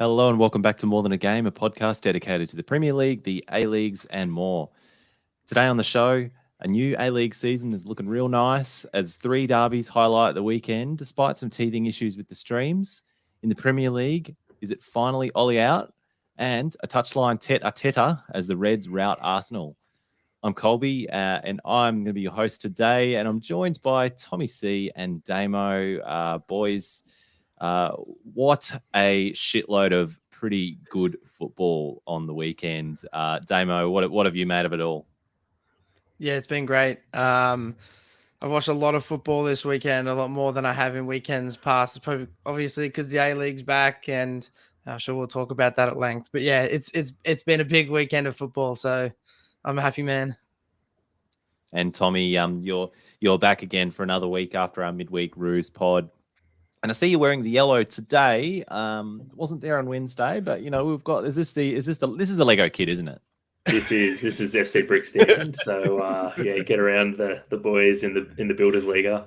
Hello and welcome back to More Than a Game, a podcast dedicated to the Premier League, the A-Leagues and more. Today on the show, a new A-League season is looking real nice as 3 derbies highlight the weekend, despite some teething issues with the streams. In the Premier League, is it finally Ollie out? And a touchline tete-a-tete as the Reds rout Arsenal. I'm Colby, and I'm going to be your host today, and I'm joined by Tommie C and Damo. Boys, what a shitload of pretty good football on the weekend. Damo, what have you made of it all? Yeah, it's been great. I've watched a lot of football this weekend, a lot more than I have in weekends past. It's probably obviously because the A-League's back, and I'm sure we'll talk about that at length. But yeah, it's been a big weekend of football, so I'm a happy man. And Tommie, you're back again for another week after our midweek Ruse pod. And I see you're wearing the yellow today. Wasn't there on Wednesday, but we've got. This is the Lego kit, isn't it? This is FC Brixton. So yeah, get around the boys in the Builders Liga.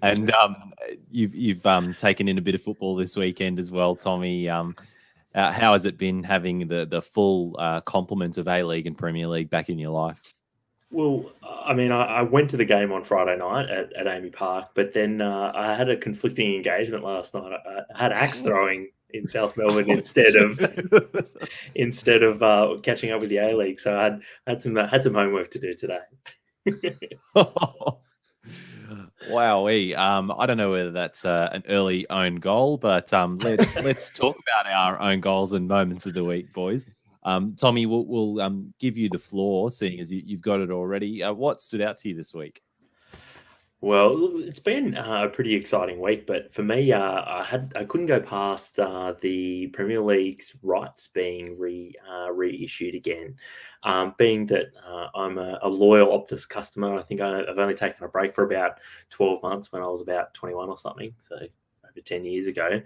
And you've taken in a bit of football this weekend as well, Tommie. How has it been having the full complement of A-League and Premier League back in your life? Well, I mean, I went to the game on Friday night at Amy Park, but then I had a conflicting engagement last night. I had axe throwing in South Melbourne instead of catching up with the A-League. So I had some homework to do today. Wow, I don't know whether that's an early own goal, but let's talk about our own goals and moments of the week, boys. Tommie, we'll give you the floor, seeing as you've got it already. What stood out to you this week? Well, it's been a pretty exciting week, but for me, I couldn't go past the Premier League's rights being reissued again. Being that I'm a loyal Optus customer, I think I've only taken a break for about 12 months when I was about 21 or something, so over 10 years ago,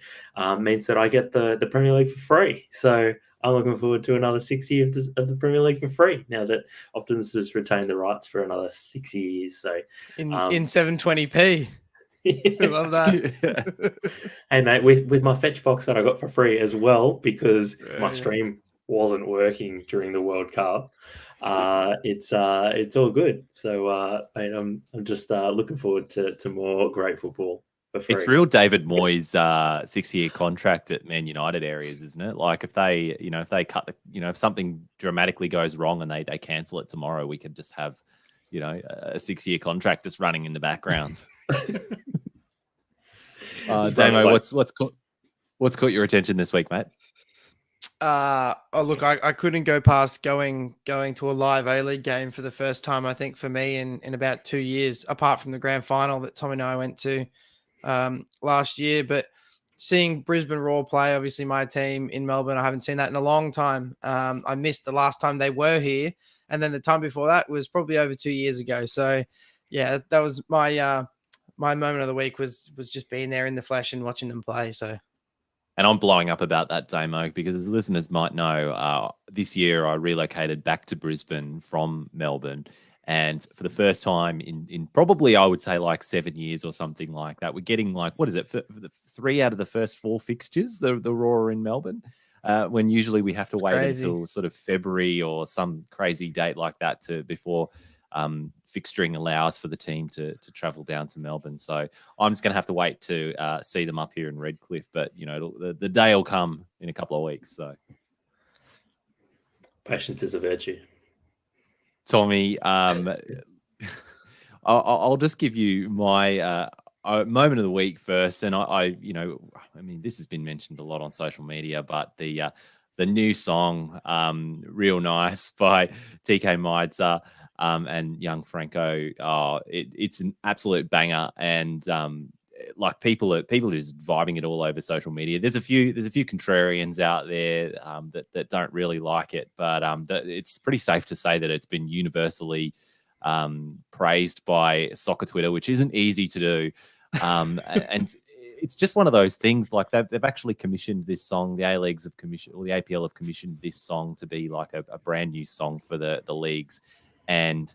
means that I get the Premier League for free. So I'm looking forward to another 6 years of the Premier League for free now that Optus has retained the rights for another 6 years. So in 720p. I love that. Hey mate, with my fetch box that I got for free as well, because my stream wasn't working during the World Cup. It's all good. So mate, I'm just looking forward to more great football. It's real David Moyes 6-year contract at Man United areas, isn't it? Like if they cut if something dramatically goes wrong and they cancel it tomorrow, we could just have, a 6-year contract just running in the background. Damo, what's caught your attention this week, mate? Look, I couldn't go past going to a live A-League game for the first time, I think, for me in about 2 years, apart from the grand final that Tom and I went to last year. But seeing Brisbane Roar play, obviously my team in Melbourne, I haven't seen that in a long time. I missed the last time they were here, and then the time before that was probably over 2 years ago. So yeah, that was my moment of the week was just being there in the flesh and watching them play. So. And I'm blowing up about that, Damo, because as listeners might know, this year I relocated back to Brisbane from Melbourne. And for the first time in probably, I would say, like 7 years or something like that, we're getting like, what is it, for the 3 out of the first 4 fixtures, the Roar in Melbourne, when usually we have to wait until sort of February or some crazy date like that before fixturing allows for the team to travel down to Melbourne. So I'm just going to have to wait to see them up here in Redcliffe. But, the day will come in a couple of weeks. So patience is a virtue. Tommie, I'll just give you my moment of the week first. And I mean, this has been mentioned a lot on social media, but the new song, Real Nice by TK Meidzer and Young Franco, it's an absolute banger. And like people are just vibing it all over social media. There's a few contrarians out there that don't really like it, but it's pretty safe to say that it's been universally praised by soccer Twitter, which isn't easy to do. And it's just one of those things. Like they've actually commissioned this song. The A-Leagues have commissioned, or the APL have commissioned this song to be like a brand new song for the leagues. And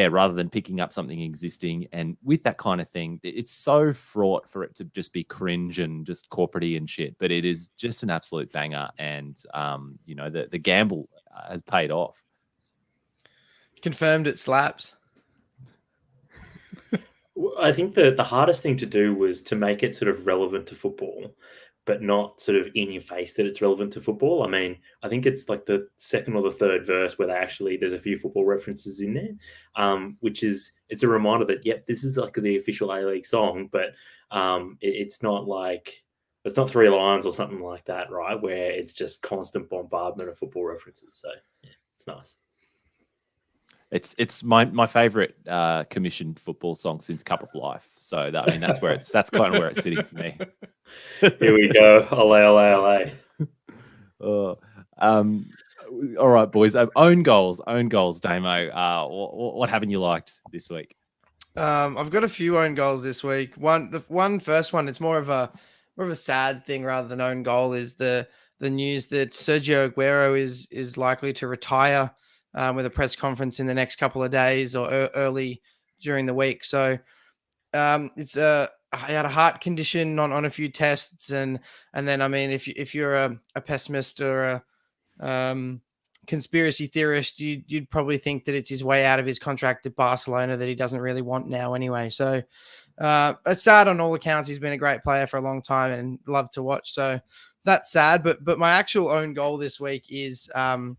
rather than picking up something existing. And with that kind of thing, it's so fraught for it to just be cringe and just corporate-y and shit. But it is just an absolute banger. And, the gamble has paid off. Confirmed it slaps. I think the hardest thing to do was to make it sort of relevant to football, but not sort of in your face that it's relevant to football. I mean, I think it's like the second or the third verse where there's a few football references in there, it's a reminder that, yep, this is like the official A-League song, but it's not like, it's not 3 lines or something like that, right? Where it's just constant bombardment of football references. So yeah, it's nice. It's my favorite commissioned football song since Cup of Life. So that's kind of where it's sitting for me. Here we go. Ole. All right, boys. Own goals, Damo. What haven't you liked this week? I've got a few own goals this week. First one, it's more of a sad thing rather than own goal, is the news that Sergio Aguero is likely to retire with a press conference in the next couple of days or early during the week. So I had a heart condition on a few tests, and then, I mean, if you're a pessimist or a conspiracy theorist, you'd probably think that it's his way out of his contract at Barcelona that he doesn't really want now anyway. So it's sad on all accounts. He's been a great player for a long time and loved to watch. So that's sad. But my actual own goal this week is, and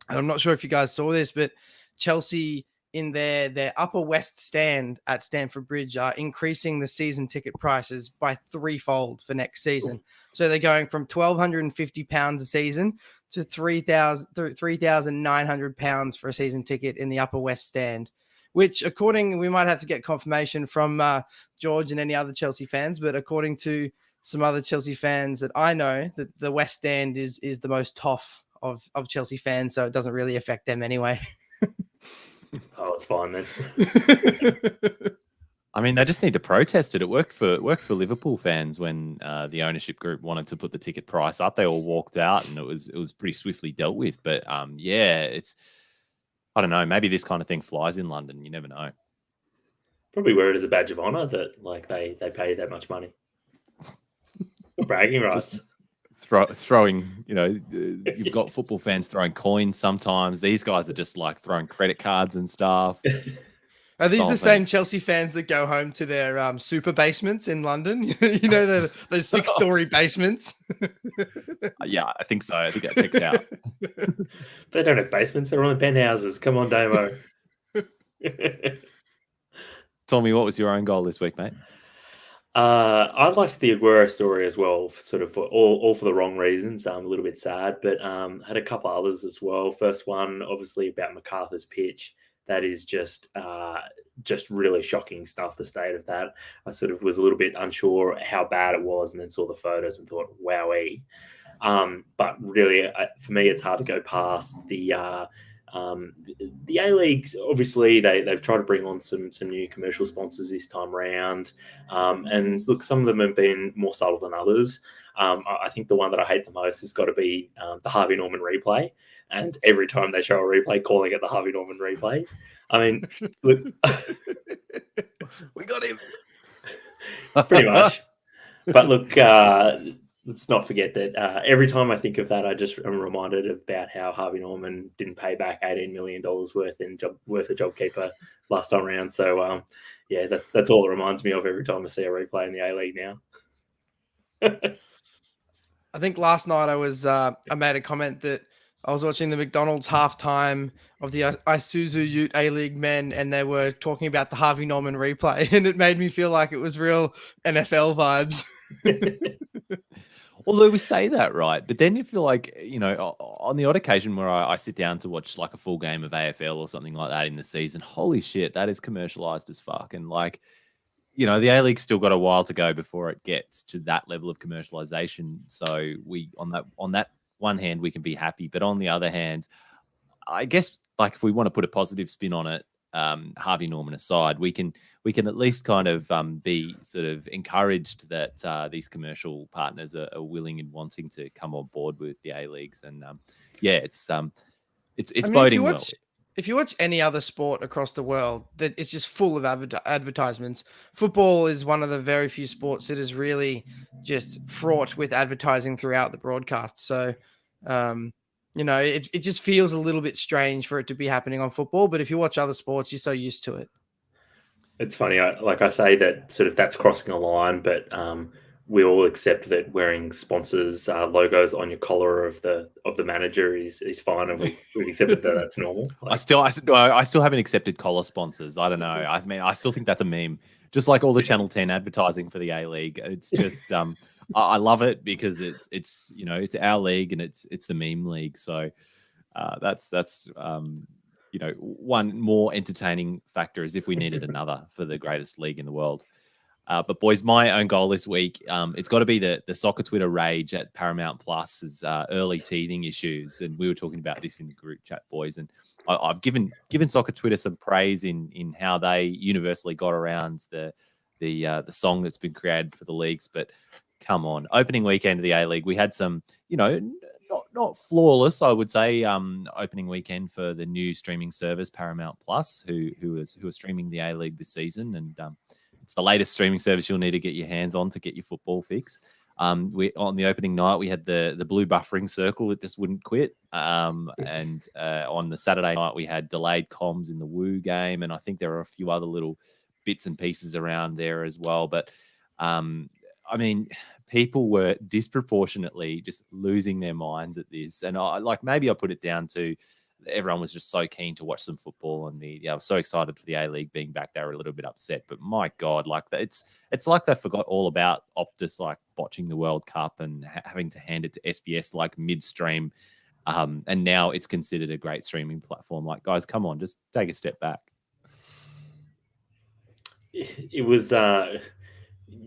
I'm not sure if you guys saw this, but Chelsea in their upper west stand at Stamford Bridge are increasing the season ticket prices by 3-fold for next season. So they're going from £1,250 a season to £3,900 for a season ticket in the upper west stand, which, we might have to get confirmation from George and any other Chelsea fans, but according to some other Chelsea fans that I know, that the west stand is the most tough of Chelsea fans, so it doesn't really affect them anyway. Oh, it's fine then. I mean, they just need to protest it. It worked for Liverpool fans when the ownership group wanted to put the ticket price up. They all walked out, and it was pretty swiftly dealt with. But it's, I don't know. Maybe this kind of thing flies in London. You never know. Probably wear it as a badge of honor that, like, they pay that much money. Bragging rights. Throwing, you've got football fans throwing coins sometimes. These guys are just like throwing credit cards and stuff. Are these the same Chelsea fans that go home to their super basements in London? Those 6-story basements? Yeah, I think so. I think that checks out. They don't have basements. They're on penthouses. Come on, Damo. Tommy, what was your own goal this week, mate? I liked the Aguero story as well, sort of for all for the wrong reasons. I'm a little bit sad, but had a couple others as well. First one, obviously, about MacArthur's pitch. That is just really shocking stuff, the state of that. I sort of was a little bit unsure how bad it was, and then saw the photos and thought, wowee. But really, for me, it's hard to go past the A-Leagues. Obviously, they've tried to bring on some new commercial sponsors this time around. And look, some of them have been more subtle than others. I think the one that I hate the most has got to be the Harvey Norman replay. And every time they show a replay, calling it the Harvey Norman replay. I mean, look, we got him. Pretty much. But look, let's not forget that every time I think of that, I just am reminded about how Harvey Norman didn't pay back $18 million worth of JobKeeper last time around. So, that's all it reminds me of every time I see a replay in the A-League now. I think last night I made a comment that I was watching the McDonald's halftime of the Isuzu Ute A-League Men, and they were talking about the Harvey Norman replay, and it made me feel like it was real NFL vibes. Although we say that, right? But then you feel like, on the odd occasion where I sit down to watch like a full game of AFL or something like that in the season, holy shit, that is commercialized as fuck. And like, the A-League's still got a while to go before it gets to that level of commercialization. So we, on that one hand, we can be happy, but on the other hand, I guess, like, if we want to put a positive spin on it, Harvey Norman aside, we can at least kind of be sort of encouraged that these commercial partners are willing and wanting to come on board with the A-Leagues, and it's boding well. if you watch any other sport across the world, that it's just full of advertisements. Football is one of the very few sports that is really just fraught with advertising throughout the broadcast. So, um, it just feels a little bit strange for it to be happening on football. But if you watch other sports, you're so used to it. It's funny, like I say that sort of that's crossing a line, but we all accept that wearing sponsors logos on your collar of the manager is fine, and we've accepted that that's normal. I still haven't accepted collar sponsors. I don't know. I mean, I still think that's a meme. Just like all the Channel 10 advertising for the A-League, it's just I love it because it's our league and it's the meme league. So that's one more entertaining factor is if we needed another for the greatest league in the world. But boys, my own goal this week, it's got to be the soccer Twitter rage at Paramount Plus's early teething issues, and we were talking about this in the group chat, boys. And I've given soccer Twitter some praise in how they universally got around the song that's been created for the leagues. But come on, opening weekend of the A-League, we had some, not flawless, I would say, opening weekend for the new streaming service Paramount Plus, who are streaming the A-League this season, and it's the latest streaming service you'll need to get your hands on to get your football fix. On the opening night, we had the blue buffering circle that just wouldn't quit. And on the Saturday night, we had delayed comms in the Woo game. And I think there are a few other little bits and pieces around there as well. But I mean, people were disproportionately just losing their minds at this. And maybe I put it down to everyone was just so keen to watch some football, and I was so excited for the A-League being back. They were a little bit upset, but my God, like it's like they forgot all about Optus, like botching the World Cup and having to hand it to SBS like midstream. And now it's considered a great streaming platform. Like, guys, come on, just take a step back. It was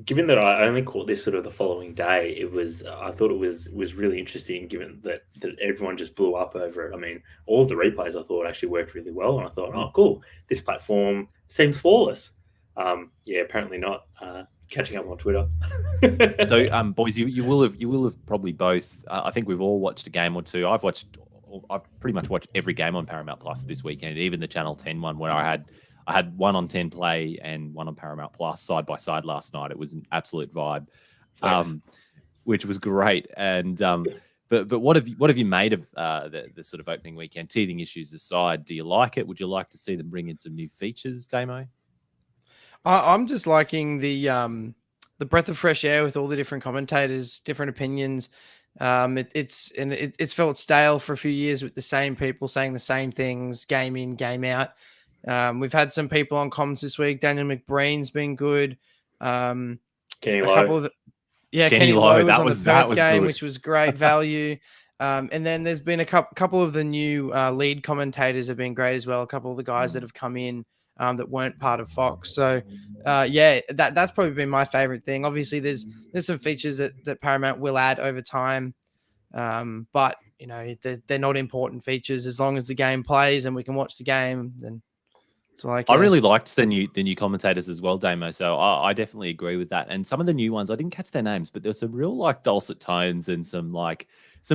given that I only caught this sort of the following day, I thought it was really interesting, given that everyone just blew up over it. I mean, all of the replays I thought actually worked really well, and I thought, oh, cool, this platform seems flawless. Yeah, apparently not. Catching up on Twitter. So, boys, you will have probably both. I think we've all watched a game or two. I've pretty much watched every game on Paramount Plus this weekend, even the Channel 10 one where I had one on 10 Play and one on Paramount Plus side by side last night. It was an absolute vibe, which was great. And but what have you made of the sort of opening weekend? Teething issues aside, do you like it? Would you like to see them bring in some new features, Damo? I'm just liking the breath of fresh air with all the different commentators, different opinions. It's felt stale for a few years with the same people saying the same things, game in, game out. We've had some people on comms this week. Daniel McBreen's been good. Kenny Lowe. Kenny Lowe was on the Perth game, good. Which was great value. And then there's been a couple of the new lead commentators have been great as well. A couple of the guys that have come in that weren't part of Fox. So that's probably been my favorite thing. Obviously, there's some features that Paramount will add over time, but they're not important features. As long as the game plays and we can watch the game, then. So I really liked the new commentators as well, Damo. So I definitely agree with that. And some of the new ones, I didn't catch their names, but there's some real like dulcet tones and some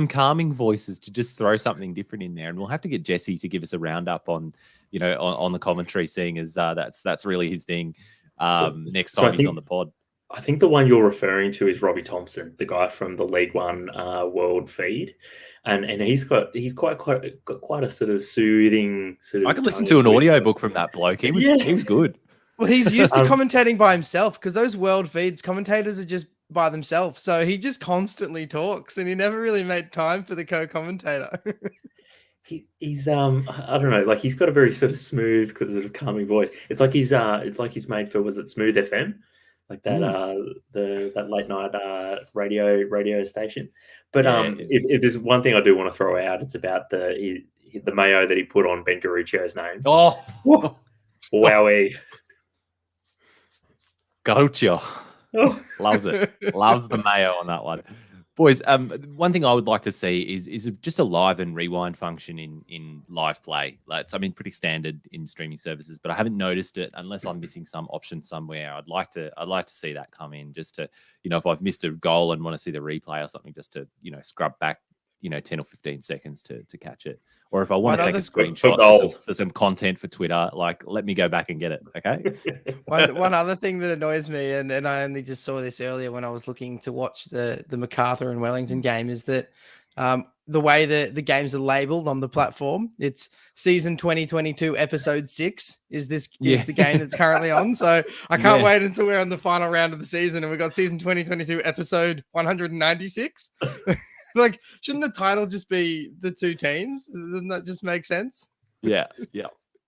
calming voices to just throw something different in there. And we'll have to get Jesse to give us a roundup on the commentary, seeing as that's really his thing. Next time he's on the pod. I think the one you're referring to is Robbie Thompson, the guy from the League One World feed. And he's got quite a sort of soothing sort of. I could listen to an audiobook from that bloke. He was good. Well, he's used to commentating by himself because those world feeds commentators are just by themselves. So he just constantly talks, and he never really made time for the co-commentator. He's I don't know, like he's got a very sort of smooth, sort of calming voice. It's like he's made for, was it Smooth FM? Like that that late night radio station. But if there's one thing I do want to throw out, it's about the mayo that he put on Ben Garuccio's name. Oh, wowie! Garuccio loves it. Loves the mayo on that one. Boys, one thing I would like to see is just a live and rewind function in live play. That's, pretty standard in streaming services, but I haven't noticed it unless I'm missing some option somewhere. I'd like to see that come in, just to, if I've missed a goal and want to see the replay or something, just to, scrub back 10 or 15 seconds to catch it. Or if I want One to take a other- screenshot for some content for Twitter, like let me go back and get it. Okay. One other thing that annoys me, and I only just saw this earlier when I was looking to watch the MacArthur and Wellington game, is that the way the games are labeled on the platform, it's season 2022 episode 6 is the game that's currently on. So I can't wait until we're on the final round of the season and we've got season 2022 episode 196. Like, shouldn't the title just be the two teams? Doesn't that just make sense? Yeah.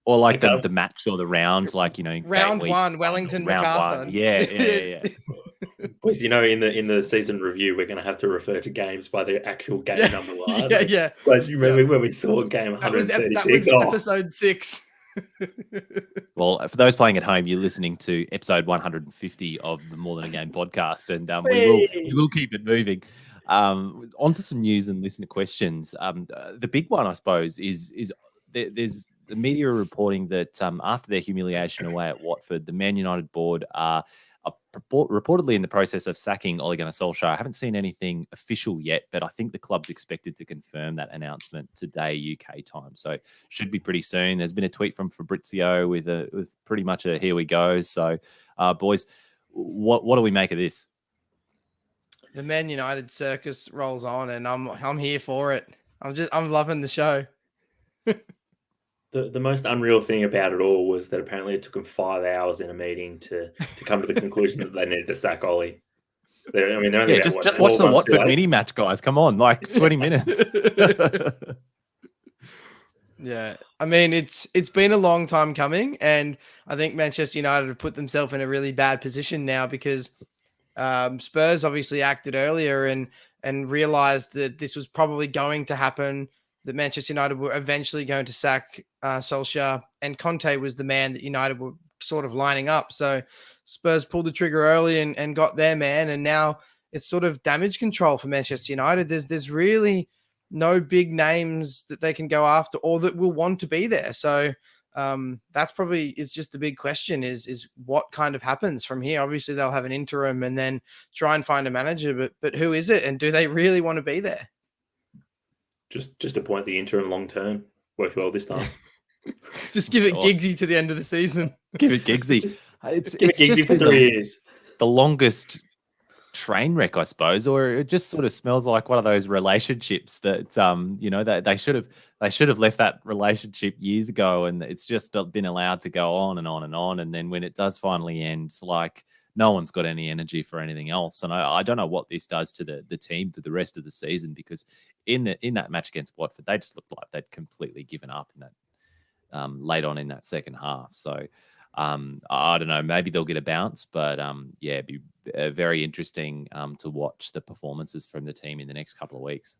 Or like the match or the round, like, round one, Wellington MacArthur. Yeah. Boys, in the season review, we're going to have to refer to games by their actual game number line. Yeah. Guys, you remember when we saw game 136? That was episode 6. Well, for those playing at home, you're listening to episode 150 of the More Than a Game podcast, and we will keep it moving. On to some news and listener questions. The big one, I suppose, is there's the media are reporting that after their humiliation away at Watford, the Man United board are reportedly in the process of sacking Ole Gunnar Solskjaer. I haven't seen anything official yet, but I think the club's expected to confirm that announcement today, UK time. So should be pretty soon. There's been a tweet from Fabrizio with pretty much a here we go. So, boys, what do we make of this? The Man United circus rolls on, and I'm here for it. I'm loving the show. The most unreal thing about it all was that apparently it took them 5 hours in a meeting to come to the conclusion that they needed to sack Ollie. They're only just watch the Watford mini match, guys. Come on, like 20 minutes. Yeah, I mean it's been a long time coming, and I think Manchester United have put themselves in a really bad position now because Spurs obviously acted earlier and realized that this was probably going to happen, that Manchester United were eventually going to sack Solskjaer, and Conte was the man that United were sort of lining up. So Spurs pulled the trigger early and got their man, and now it's sort of damage control for Manchester United. There's really no big names that they can go after or that will want to be there. So that's probably, it's just the big question is what kind of happens from here. Obviously they'll have an interim and then try and find a manager, but who is it? And do they really want to be there? Just appoint the interim long term. Worked well this time. Just give it Giggsy to the end of the season. Give it Giggsy. It's Giggsy just for 3 years. The longest train wreck, I suppose, or it just sort of smells like one of those relationships that they should have left that relationship years ago, and it's just been allowed to go on and on and on. And then when it does finally end, like no one's got any energy for anything else. And I don't know what this does to the team for the rest of the season, because in that match against Watford, they just looked like they'd completely given up in that late on in that second half. So I don't know, maybe they'll get a bounce, but it'd be very interesting to watch the performances from the team in the next couple of weeks.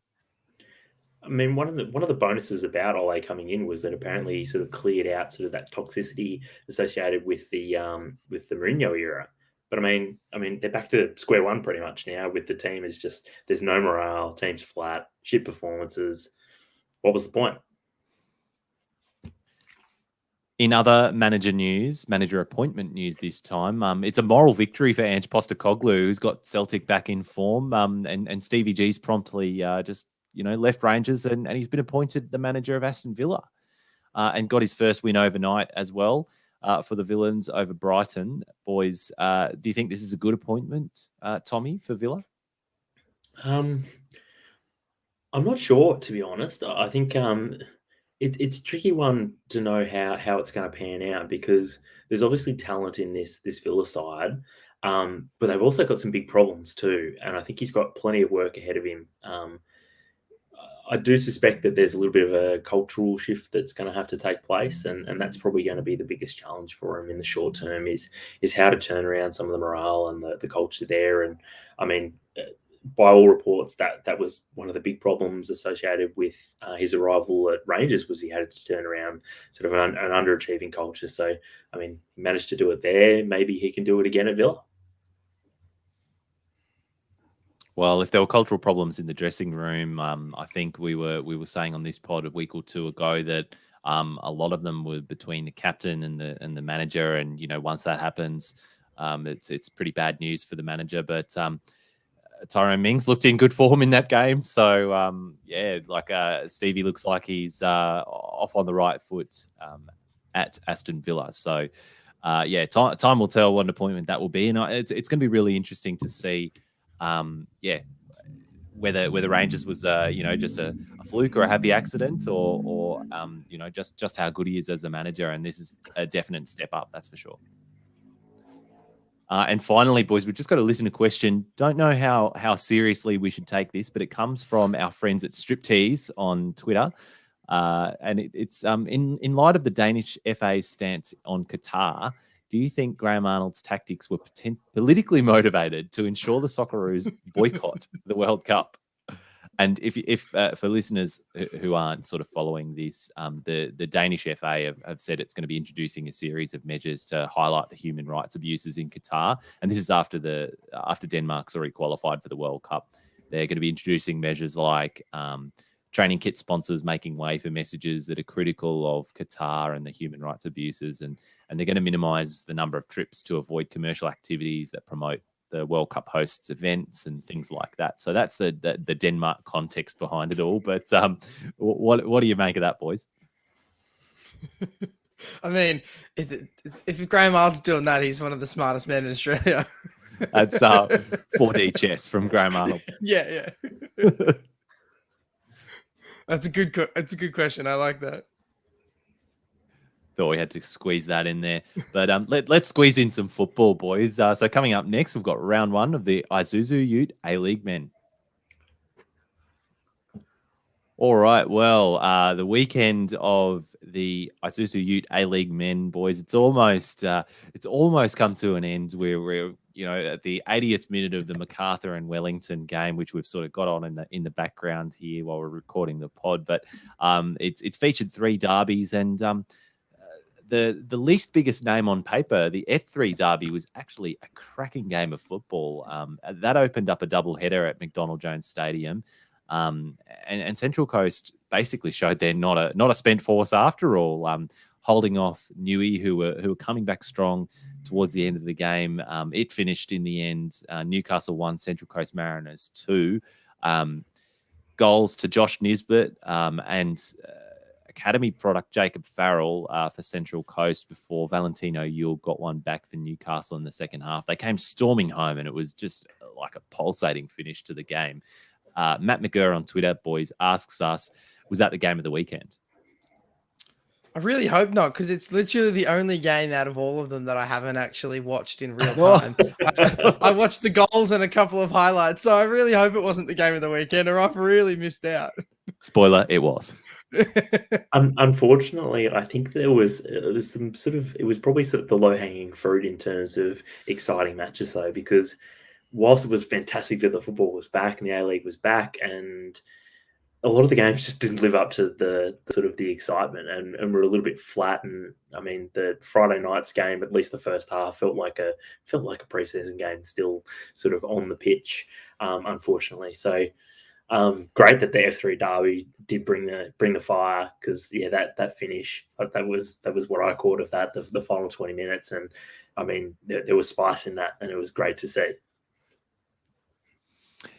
I mean, one of the bonuses about Ole coming in was that apparently he sort of cleared out sort of that toxicity associated with the Mourinho era. But I mean, they're back to square one pretty much now. With the team is just there's no morale, team's flat, shit performances. What was the point? In other manager appointment news this time, it's a moral victory for Ange Postecoglou, who's got Celtic back in form, and Stevie G's promptly just left Rangers, and he's been appointed the manager of Aston Villa, and got his first win overnight as well for the Villains over Brighton. Boys, do you think this is a good appointment, Tommy, for Villa? I'm not sure, to be honest. I think it's a tricky one to know how it's going to pan out, because there's obviously talent in this Villa side, but they've also got some big problems too, and I think he's got plenty of work ahead of him. I do suspect that there's a little bit of a cultural shift that's going to have to take place, and that's probably going to be the biggest challenge for him in the short term is how to turn around some of the morale and the culture there. And I mean, by all reports, that was one of the big problems associated with his arrival at Rangers, was he had to turn around sort of an underachieving culture. So, I mean, he managed to do it there. Maybe he can do it again at Villa. Well, if there were cultural problems in the dressing room, I think we were saying on this pod a week or two ago that a lot of them were between the captain and the manager, and once that happens, it's pretty bad news for the manager. But Tyrone Mings looked in good form in that game. So, Stevie looks like he's off on the right foot at Aston Villa. So, time will tell what appointment that will be. And it's going to be really interesting to see, whether Rangers was, just a fluke or a happy accident or just how good he is as a manager. And this is a definite step up, that's for sure. And finally, boys, we've just got a listener question. Don't know how seriously we should take this, but it comes from our friends at Striptease on Twitter. And it's in light of the Danish FA's stance on Qatar, do you think Graham Arnold's tactics were politically motivated to ensure the Socceroos boycott the World Cup? And if for listeners who aren't sort of following this, the Danish FA have said it's going to be introducing a series of measures to highlight the human rights abuses in Qatar. And this is after Denmark's already qualified for the World Cup. They're going to be introducing measures like training kit sponsors making way for messages that are critical of Qatar and the human rights abuses. And they're going to minimize the number of trips to avoid commercial activities that promote the World Cup hosts events and things like that. So that's the Denmark context behind it all. But what do you make of that, boys? I mean, if Graham Arnold's doing that, he's one of the smartest men in Australia. That's 4D chess from Graham Arnold. Yeah. That's a good question. I like that. Thought we had to squeeze that in there. But let's squeeze in some football, boys. So coming up next, we've got round one of the Isuzu Ute A-League Men. All right. Well, the weekend of the Isuzu Ute A-League Men, boys, it's almost come to an end. We're at the 80th minute of the MacArthur and Wellington game, which we've sort of got on in the background here while we're recording the pod. But it's featured 3 derbies, and the least biggest name on paper, the F3 derby, was actually a cracking game of football. That opened up a double header at McDonald Jones Stadium. And Central Coast basically showed they're not a spent force after all, holding off Newey, who were coming back strong towards the end of the game. It finished in the end, Newcastle 1, Central Coast Mariners 2. Goals to Josh Nisbet and Academy product Jacob Farrell for Central Coast before Valentino Yule got one back for Newcastle in the second half. They came storming home, and it was just like a pulsating finish to the game. Matt McGurr on Twitter, boys, asks us, was that the game of the weekend? I really hope not, because it's literally the only game out of all of them that I haven't actually watched in real time. I watched the goals and a couple of highlights, so I really hope it wasn't the game of the weekend, or I've really missed out. Spoiler, it was. Unfortunately, I think there's some sort of, it was probably sort of the low-hanging fruit in terms of exciting matches, though, because whilst it was fantastic that the football was back and the A-League was back, and a lot of the games just didn't live up to the sort of the excitement and were a little bit flat. And I mean, the Friday night's game, at least the first half, felt like a preseason game still sort of on the pitch, unfortunately. So great that the F3 derby did bring the fire, because that finish, that was what I caught of that, the final 20 minutes. And I mean, there was spice in that, and it was great to see.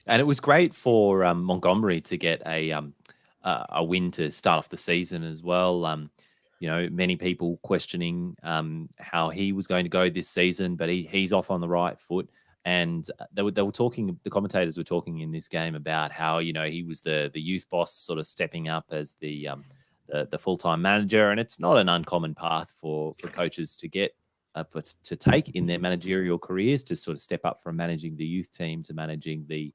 And it was great for Montgomery to get a win to start off the season as well. Many people questioning how he was going to go this season, but he's off on the right foot. And they were talking. The commentators were talking in this game about how he was the youth boss, sort of stepping up as the full-time manager. And it's not an uncommon path for coaches to get to take in their managerial careers, to sort of step up from managing the youth team to managing the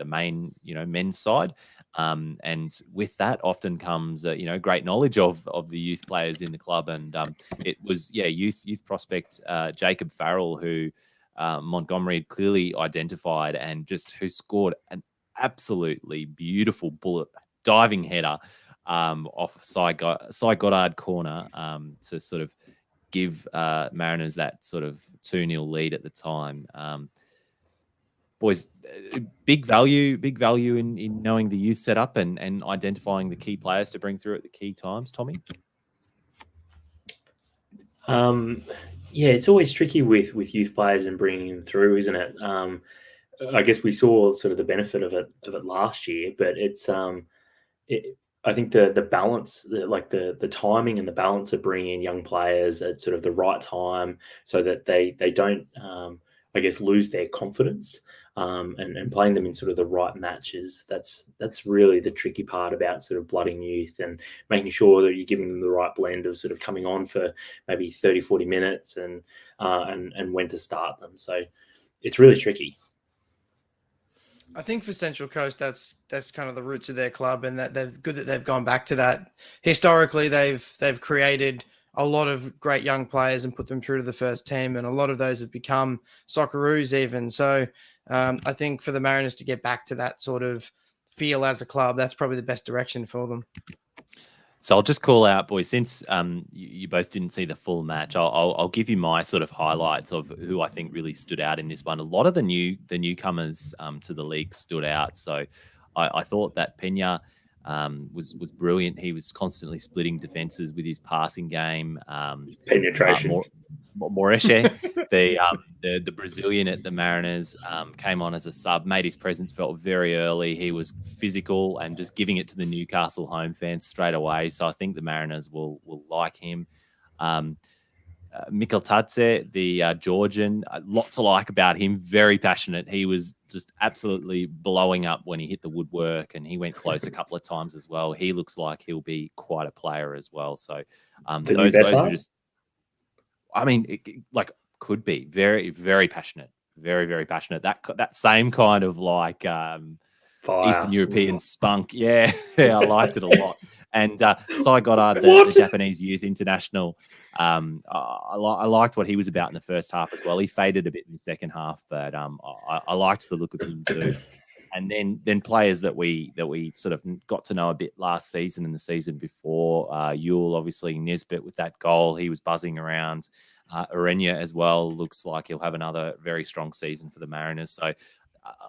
main men's side, and with that often comes great knowledge of the youth players in the club. And it was youth prospect Jacob Farrell, who Montgomery had clearly identified, and just who scored an absolutely beautiful bullet diving header off Cy Goddard corner to sort of give Mariners that sort of 2-0 lead at the time. Boys, big value in knowing the youth setup and identifying the key players to bring through at the key times, Tommy? It's always tricky with youth players and bringing them through, isn't it? I guess we saw sort of the benefit of it last year, but it's I think the balance, the timing and the balance of bringing in young players at sort of the right time, so that they don't, I guess, lose their confidence, and playing them in sort of the right matches. That's really the tricky part about sort of blooding youth, and making sure that you're giving them the right blend of sort of coming on for maybe 30, 40 minutes, and when to start them. So it's really tricky. I think for Central Coast, that's kind of the roots of their club, and that they've gone back to that. Historically, they've created a lot of great young players and put them through to the first team, and a lot of those have become Socceroos even. So I think for the Mariners to get back to that sort of feel as a club, that's probably the best direction for them. So I'll just call out, boys, since you both didn't see the full match, I'll give you my sort of highlights of who I think really stood out in this one. A lot of the newcomers to the league stood out. So I thought that Pena was brilliant. He was constantly splitting defenses with his passing game. Penetration. Moreshe, the Brazilian at the Mariners, came on as a sub, made his presence felt very early. He was physical and just giving it to the Newcastle home fans straight away. So I think the Mariners will like him. Mikel Tadze, the Georgian, a lot to like about him. Very passionate. He was just absolutely blowing up when he hit the woodwork, and he went close a couple of times as well. He looks like he'll be quite a player as well. So those were just, I mean, could be very, very passionate, very, very passionate. That same kind of like Eastern European spunk. Yeah, I liked it a lot. And Sai Goddard, the Japanese youth international, I liked what he was about in the first half as well. He faded a bit in the second half, but I liked the look of him too. And then players that we sort of got to know a bit last season and the season before. Yule, obviously, Nisbet with that goal, he was buzzing around. Urenia as well looks like he'll have another very strong season for the Mariners. So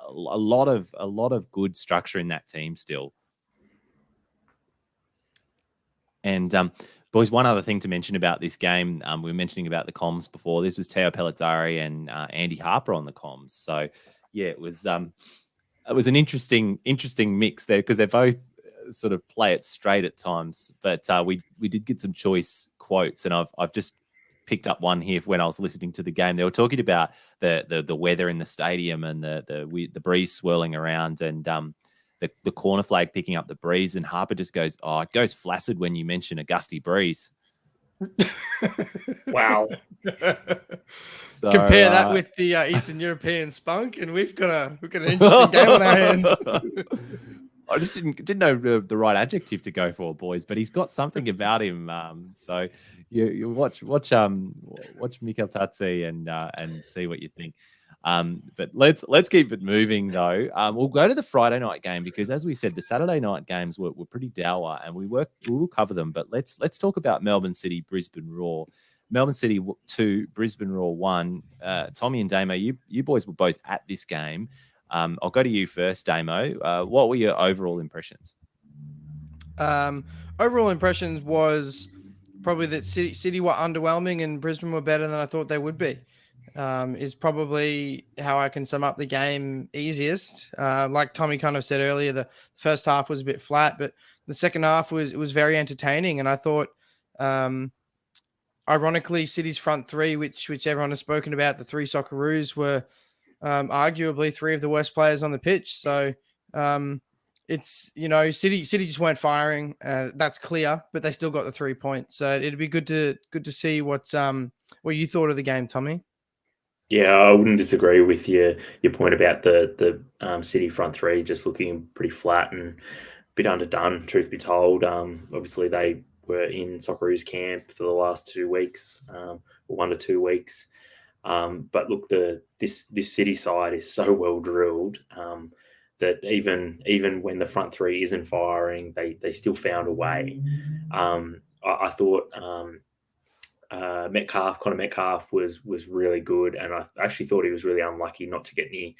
a lot of good structure in that team still. And boys, one other thing to mention about this game, we were mentioning about the comms before. This was Teo Pellizzari and Andy Harper on the comms. So yeah, it was an interesting mix there, because they both sort of play it straight at times. But we did get some choice quotes, and I've just picked up one here when I was listening to the game. They were talking about the weather in the stadium and the breeze swirling around, and the corner flag picking up the breeze. And Harper just goes, "Oh, it goes flaccid when you mention a gusty breeze." Wow. So, compare that with the Eastern European spunk, and we've got an interesting game on our hands. I just didn't know the right adjective to go for, boys, but he's got something about him. So you watch Mikel Tadze and see what you think. But let's keep it moving though. We'll go to the Friday night game, because as we said, the Saturday night games were pretty dour, and we will cover them. But let's talk about Melbourne City, Brisbane Roar. Melbourne City 2, Brisbane Roar 1. Tommie and Damo, you boys were both at this game. I'll go to you first, Damo. What were your overall impressions? Overall impressions was probably that City were underwhelming and Brisbane were better than I thought they would be. Is probably how I can sum up the game easiest. Like Tommie kind of said earlier, the first half was a bit flat, but the second half was very entertaining. And I thought, ironically, City's front three, which everyone has spoken about, the three Socceroos, were arguably three of the worst players on the pitch. So it's, City just weren't firing. That's clear, but they still got the 3 points. So it'd be good to see what you thought of the game, Tommie. Yeah, I wouldn't disagree with your point about the City front three just looking pretty flat and a bit underdone, truth be told. Obviously, they were in Socceroos camp for the last 2 weeks, or 1 to 2 weeks. But look, this City side is so well drilled that even when the front three isn't firing, they still found a way. I thought Connor Metcalf was really good, and I actually thought he was really unlucky not to get any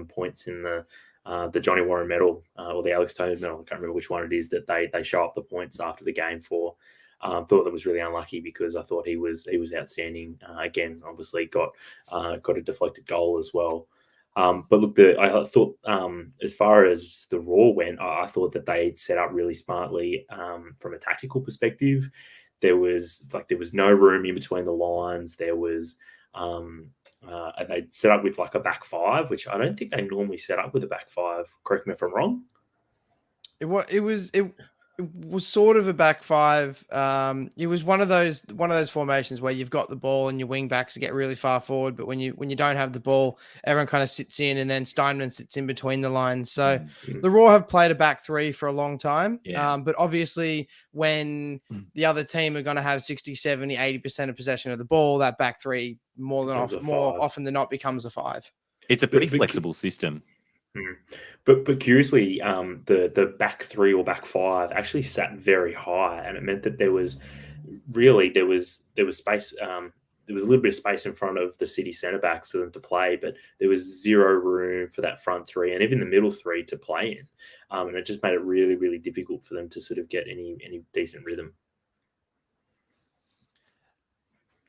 points in the Johnny Warren medal or the Alex Toad medal. I can't remember which one it is that they show up the points after the game for. Thought that was really unlucky, because I thought he was outstanding. Again, obviously got a deflected goal as well. But look, I thought as far as the Raw went, I thought that they had set up really smartly from a tactical perspective. There was no room in between the lines. There was and they set up with like a back five, which I don't think they normally set up with a back five. Correct me if I'm wrong. It was sort of a back five. It was one of those formations where you've got the ball and your wing backs get really far forward, but when you don't have the ball, everyone kind of sits in, and then Steinman sits in between the lines. So the Raw have played a back three for a long time. Yeah. But obviously when the other team are going to have 60, 70, 80% of possession of the ball, that back three more often than not becomes a five. It's a pretty flexible system. But curiously, the back three or back five actually sat very high, and it meant that there was space. There was a little bit of space in front of the City centre backs for them to play, but there was zero room for that front three and even the middle three to play in, and it just made it really, really difficult for them to sort of get any decent rhythm.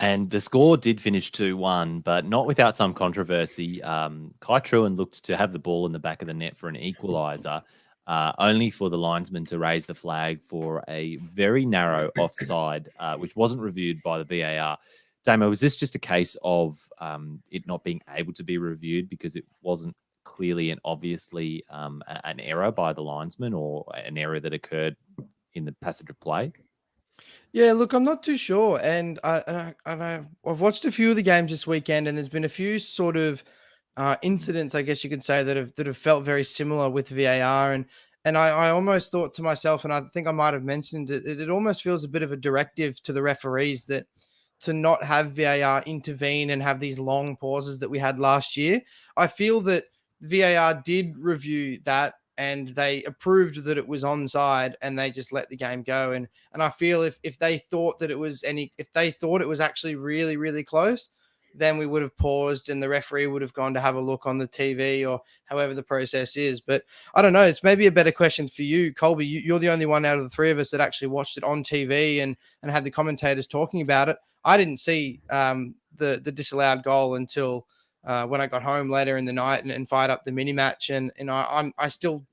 And the score did finish 2-1, but not without some controversy. Kai Truan looked to have the ball in the back of the net for an equaliser, only for the linesman to raise the flag for a very narrow offside, which wasn't reviewed by the VAR. Damo, was this just a case of it not being able to be reviewed because it wasn't clearly and obviously an error by the linesman, or an error that occurred in the passage of play? Yeah, look, I'm not too sure, and I've watched a few of the games this weekend, and there's been a few sort of incidents, I guess you could say, that have felt very similar with VAR, and I almost thought to myself, and I think I might have mentioned it, it almost feels a bit of a directive to the referees that to not have VAR intervene and have these long pauses that we had last year. I feel that VAR did review that, and they approved that it was onside, and they just let the game go. And I feel if they thought that it was actually really, really close, then we would have paused and the referee would have gone to have a look on the TV or however the process is. But I don't know. It's maybe a better question for you, Colby. You're the only one out of the three of us that actually watched it on TV and had the commentators talking about it. I didn't see the disallowed goal until when I got home later in the night and fired up the mini match, and I still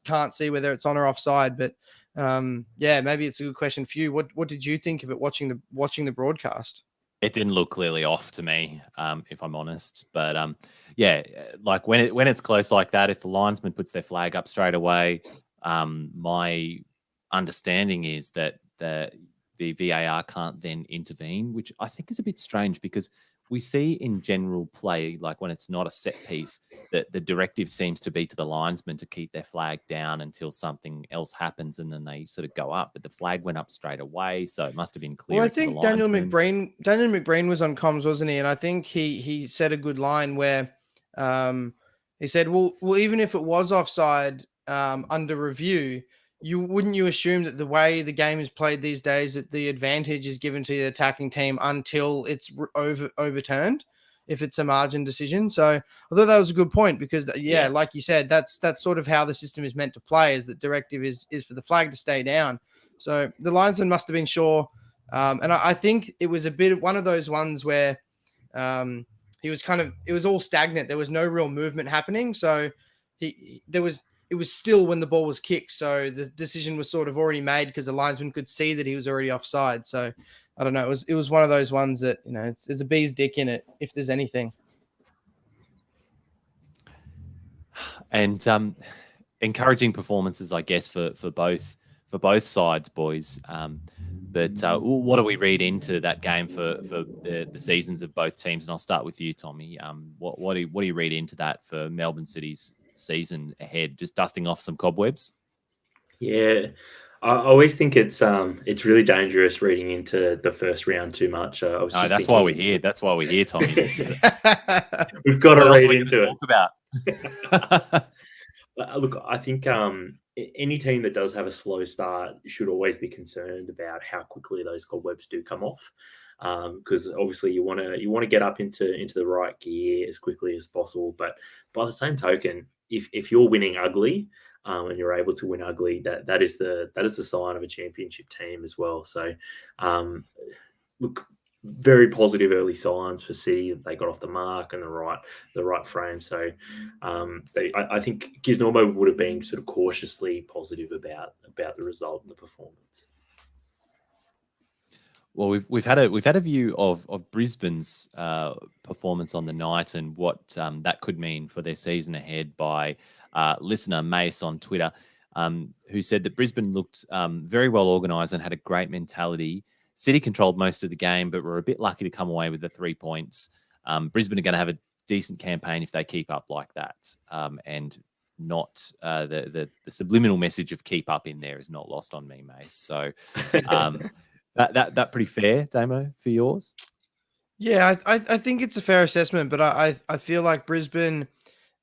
can't see whether it's on or offside. But yeah, maybe it's a good question for you. What did you think of it watching the broadcast? It didn't look clearly off to me, if I'm honest. But yeah, like when it's close like that, if the linesman puts their flag up straight away, my understanding is that the VAR can't then intervene, which I think is a bit strange, because we see in general play, like when it's not a set piece, that the directive seems to be to the linesman to keep their flag down until something else happens, and then they sort of go up. But the flag went up straight away, so it must have been clear. Well, I think Daniel McBreen was on comms, wasn't he? And I think he said a good line where he said, well, even if it was offside under review, wouldn't you assume that the way the game is played these days, that the advantage is given to the attacking team until it's overturned, if it's a margin decision? So I thought that was a good point, because yeah, like you said, that's sort of how the system is meant to play, is that directive is for the flag to stay down. So the linesman must have been sure. And I think it was a bit of one of those ones where it was all stagnant. There was no real movement happening. So it was still when the ball was kicked. So the decision was sort of already made, because the linesman could see that he was already offside. So I don't know. It was one of those ones that, there's a bee's dick in it, if there's anything. And encouraging performances, I guess, for both sides, boys. But what do we read into that game for the seasons of both teams? And I'll start with you, Tommie. What do you read into that for Melbourne City's season ahead? Just dusting off some cobwebs? Yeah, I always think it's really dangerous reading into the first round too much. That's why we're here. That's why we're here, Tommie. We've got to read into it. Talk about. Look, I think any team that does have a slow start should always be concerned about how quickly those cobwebs do come off, because obviously you want to get up into the right gear as quickly as possible. But by the same token, if you're winning ugly, and you're able to win ugly, that is the sign of a championship team as well. So, look, very positive early signs for City that they got off the mark and the right frame. So I think Giznormo would have been sort of cautiously positive about the result and the performance. Well, we've had a view of Brisbane's performance on the night and what that could mean for their season ahead by listener Mace on Twitter, who said that Brisbane looked very well organised and had a great mentality. City controlled most of the game, but were a bit lucky to come away with the 3 points. Brisbane are going to have a decent campaign if they keep up like that, and not the subliminal message of keep up in there is not lost on me, Mace. So. That pretty fair, Damo, for yours? Yeah, I think it's a fair assessment, but I feel like Brisbane,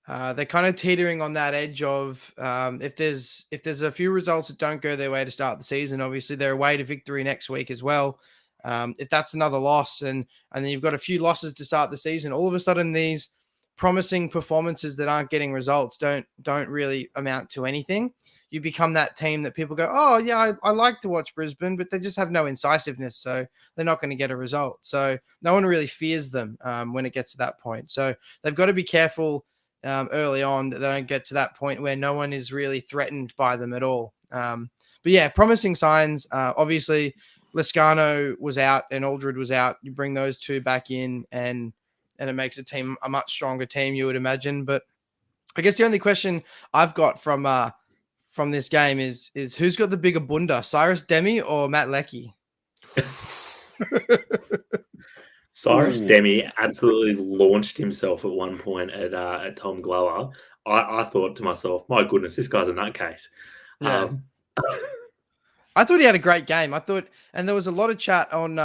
they're kind of teetering on that edge of if there's a few results that don't go their way to start the season, obviously they're away to victory next week as well. If that's another loss and then you've got a few losses to start the season, all of a sudden these promising performances that aren't getting results don't really amount to anything. You become that team that people go, oh yeah, I like to watch Brisbane, but they just have no incisiveness, so they're not going to get a result. So no one really fears them when it gets to that point. So they've got to be careful early on that they don't get to that point where no one is really threatened by them at all. But yeah, promising signs. Obviously, Lescano was out and Aldred was out. You bring those two back in and it makes a team a much stronger team, you would imagine. But I guess the only question I've got from this game is who's got the bigger bunda, Cyrus Demi or Matt Leckie? Cyrus Demi absolutely launched himself at one point at Tom Glower. I thought to myself, my goodness, this guy's a nutcase. Yeah. I thought he had a great game. I thought, and there was a lot of chat on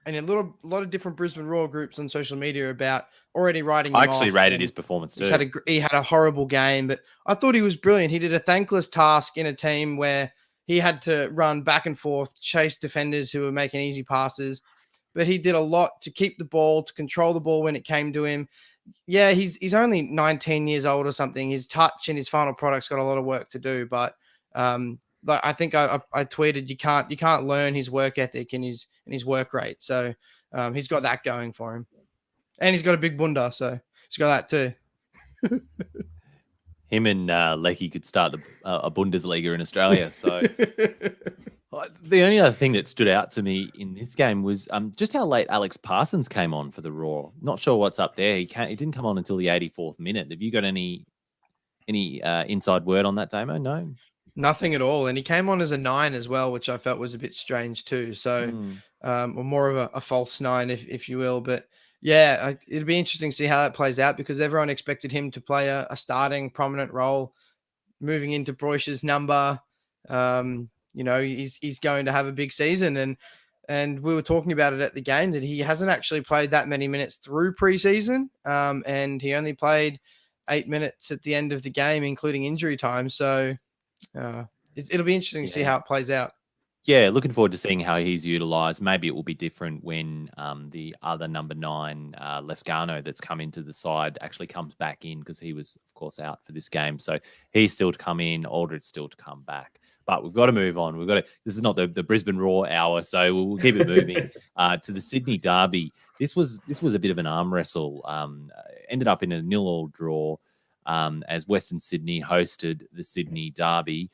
and a lot of different Brisbane Roar groups on social media about already writing him off. I actually rated his performance too. He had a horrible game, but I thought he was brilliant. He did a thankless task in a team where he had to run back and forth, chase defenders who were making easy passes, but he did a lot to keep the ball, to control the ball when it came to him. Yeah, he's only 19 years old or something. His touch and his final product's got a lot of work to do, but I think I tweeted you can't learn his work ethic and his work rate. So he's got that going for him, and he's got a big bunda, so he's got that too. Him and Leckie could start a Bundesliga in Australia. So the only other thing that stood out to me in this game was just how late Alex Parsons came on for the Roar. Not sure what's up there. He didn't come on until the 84th minute. Have you got any inside word on that, Damo? No. Nothing at all. And he came on as a 9 as well, which I felt was a bit strange too. So or more of a false 9, if you will. But yeah, it'd be interesting to see how that plays out because everyone expected him to play a starting prominent role moving into Broish's number. He's going to have a big season. And we were talking about it at the game that he hasn't actually played that many minutes through preseason. And he only played 8 minutes at the end of the game, including injury time. So it'll be interesting to see how it plays out. Yeah, looking forward to seeing how he's utilised. Maybe it will be different when the other number 9, Lescano, that's come into the side, actually comes back in because he was, of course, out for this game. So he's still to come in, Aldridge still to come back. But we've got to move on. This is not the Brisbane Roar hour, so we'll keep it moving to the Sydney Derby. This was a bit of an arm wrestle. Ended up in a 0-0 draw. As Western Sydney hosted the Sydney Derby.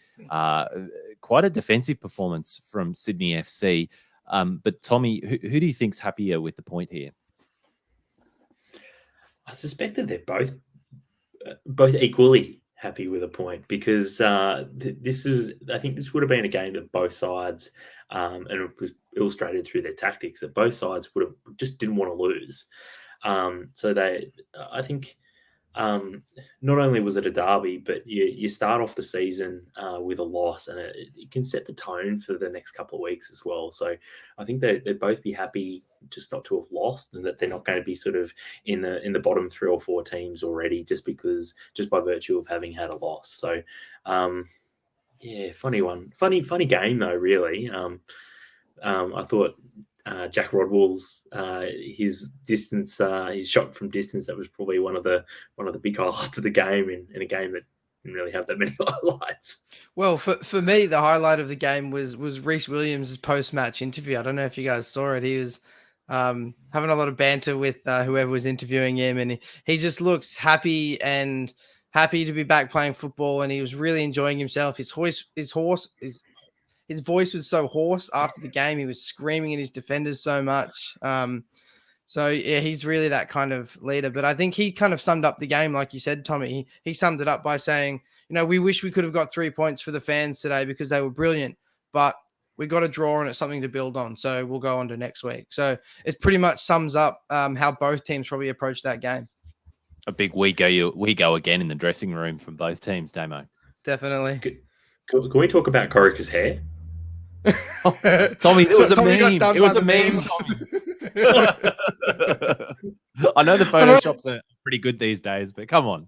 Quite a defensive performance from Sydney FC. But Tommie, who do you think's happier with the point here? I suspect that they're both equally happy with a point because I think this would have been a game that both sides, and it was illustrated through their tactics, that both sides would have just didn't want to lose. I think. Not only was it a derby, but you start off the season with a loss, and it can set the tone for the next couple of weeks as well. So I think they'd both be happy just not to have lost, and that they're not going to be sort of in the bottom 3 or 4 teams already, just by virtue of having had a loss. So funny one, funny game though. Really, I thought. Jack Rodwell's his distance, his shot from distance, that was probably one of the big highlights of the game in a game that didn't really have that many highlights. Well, for me, the highlight of the game was Reece Williams' post-match interview. I don't know if you guys saw it. He was having a lot of banter with whoever was interviewing him, and he just looks happy to be back playing football, and he was really enjoying himself. His voice was so hoarse after the game. He was screaming at his defenders so much. So yeah, he's really that kind of leader. But I think he kind of summed up the game, like you said, Tommy. He summed it up by saying, we wish we could have got 3 points for the fans today because they were brilliant, but we got a draw and it's something to build on. So we'll go on to next week. So it pretty much sums up how both teams probably approached that game. A big we go again in the dressing room from both teams, Damo. Definitely. Can we talk about Corica's hair? Tommy, it was a meme. It was a meme. I know the Photoshops are pretty good these days, but come on.